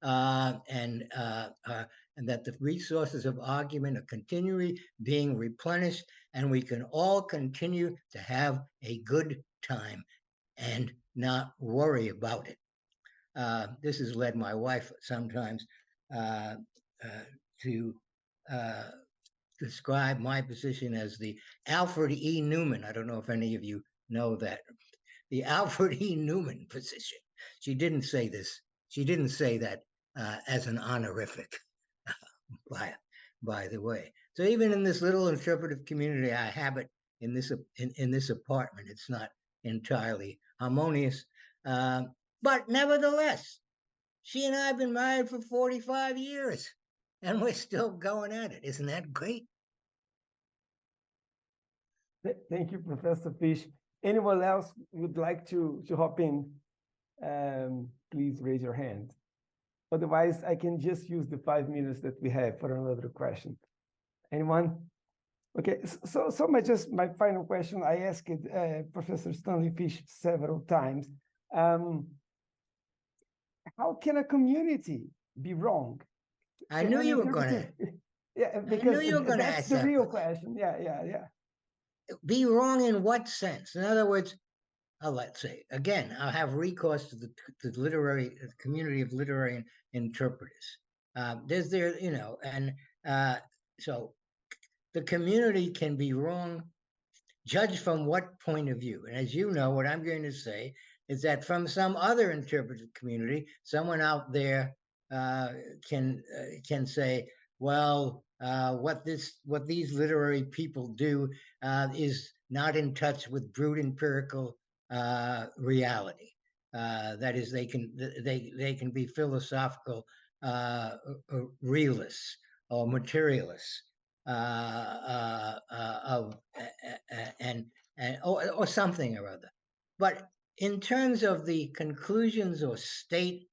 and that the resources of argument are continually being replenished, and we can all continue to have a good time and not worry about it. This has led my wife sometimes to describe my position as the Alfred E. Newman. I don't know if any of you know that. The Alfred E. Newman position. She didn't say this. She didn't say that as an honorific, by the way. So even in this little interpretive community I in this apartment. It's not entirely harmonious, but nevertheless, she and I have been married for 45 years, and we're still going at it. Isn't that great? Thank you, Professor Fish. Anyone else would like to hop in? Please raise your hand. Otherwise, I can just use the 5 minutes that we have for another question. Anyone? Okay, so my final question, I asked Professor Stanley Fish several times. How can a community be wrong? I knew you were going to. Yeah, because that's ask the that real question. Yeah. Be wrong in what sense? In other words, let's say, again, I'll have recourse to the community of literary interpreters. So the community can be wrong, judged from what point of view. And as you know, what I'm going to say is that from some other interpretive community, someone out there can say, well, what these literary people do is not in touch with brute empirical reality. That is, they can be philosophical realists or materialists or something or other. But in terms of the conclusions or state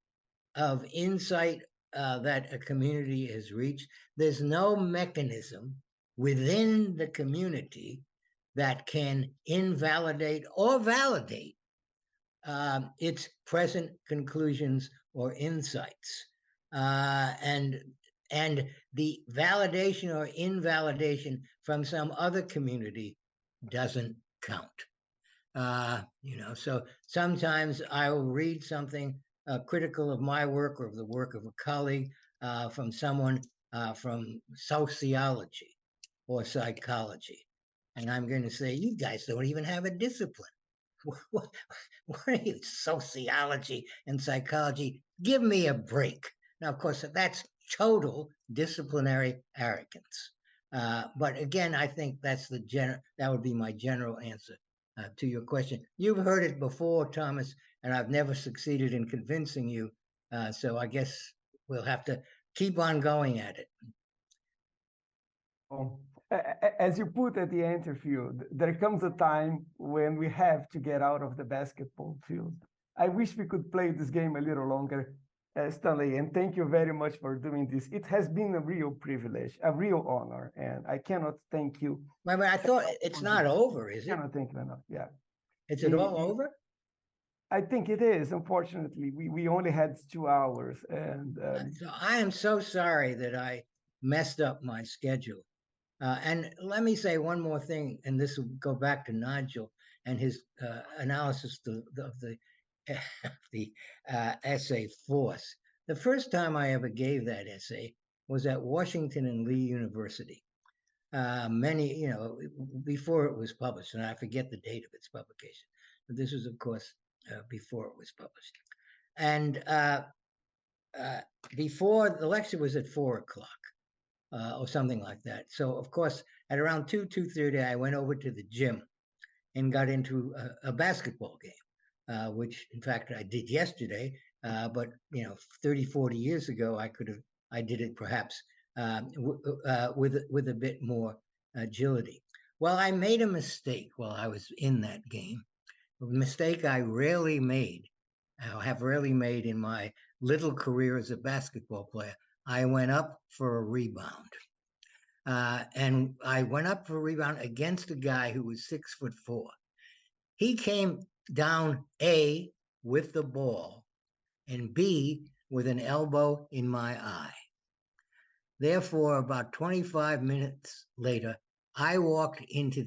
of insight that a community has reached, there's no mechanism within the community that can invalidate or validate its present conclusions or insights. And the validation or invalidation from some other community doesn't count. So sometimes I will read something critical of my work or of the work of a colleague from someone from sociology or psychology. And I'm going to say, you guys don't even have a discipline. What are you, sociology and psychology? Give me a break. Now, of course, that's total disciplinary arrogance. But again, I think that would be my general answer to your question. You've heard it before, Thomas, and I've never succeeded in convincing you. So I guess we'll have to keep on going at it. As you put at the interview, there comes a time when we have to get out of the basketball field. I wish we could play this game a little longer, Stanley, and thank you very much for doing this. It has been a real privilege, a real honor, and I cannot thank you. I thought it's not over, is it? I cannot thank you enough, yeah. Is it all over? I think it is. Unfortunately, we only had 2 hours. And so I am so sorry that I messed up my schedule. And let me say one more thing, and this will go back to Nigel and his analysis of the essay Force. The first time I ever gave that essay was at Washington and Lee University. Before it was published, and I forget the date of its publication. But this was, of course, before it was published. And before the lecture was at 4:00. Or something like that. So, of course, at around 2:30, I went over to the gym and got into a basketball game, which, in fact, I did yesterday. But, 30, 40 years ago, I did it perhaps with a bit more agility. Well, I made a mistake while I was in that game, a mistake I have rarely made in my little career as a basketball player. I went up for a rebound. And I went up for a rebound against a guy who was 6'4". He came down A, with the ball, and B, with an elbow in my eye. Therefore, about 25 minutes later, I walked into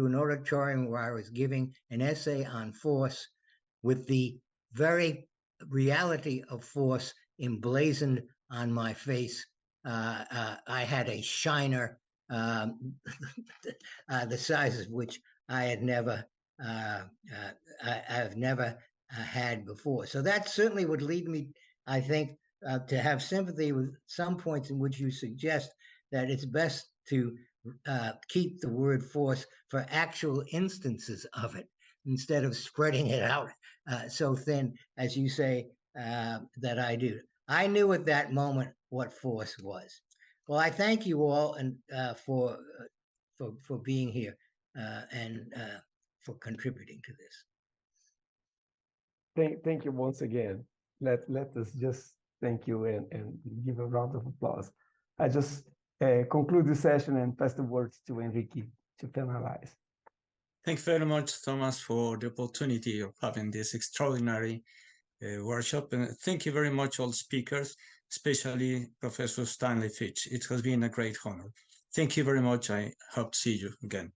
an auditorium where I was giving an essay on force with the very reality of force emblazoned on my face. I had a shiner the size of which I've never had before. So that certainly would lead me, I think, to have sympathy with some points in which you suggest that it's best to keep the word force for actual instances of it instead of spreading it out so thin, as you say, that I do. I knew at that moment what force was. Well, I thank you all and for being here and for contributing to this. Thank you once again. Let us just thank you and give a round of applause. I just conclude the session and pass the words to Enrique to finalize. Thank you very much, Thomas, for the opportunity of having this extraordinary workshop. And thank you very much, all speakers, especially Professor Stanley Fitch. It has been a great honor. Thank you very much. I hope to see you again.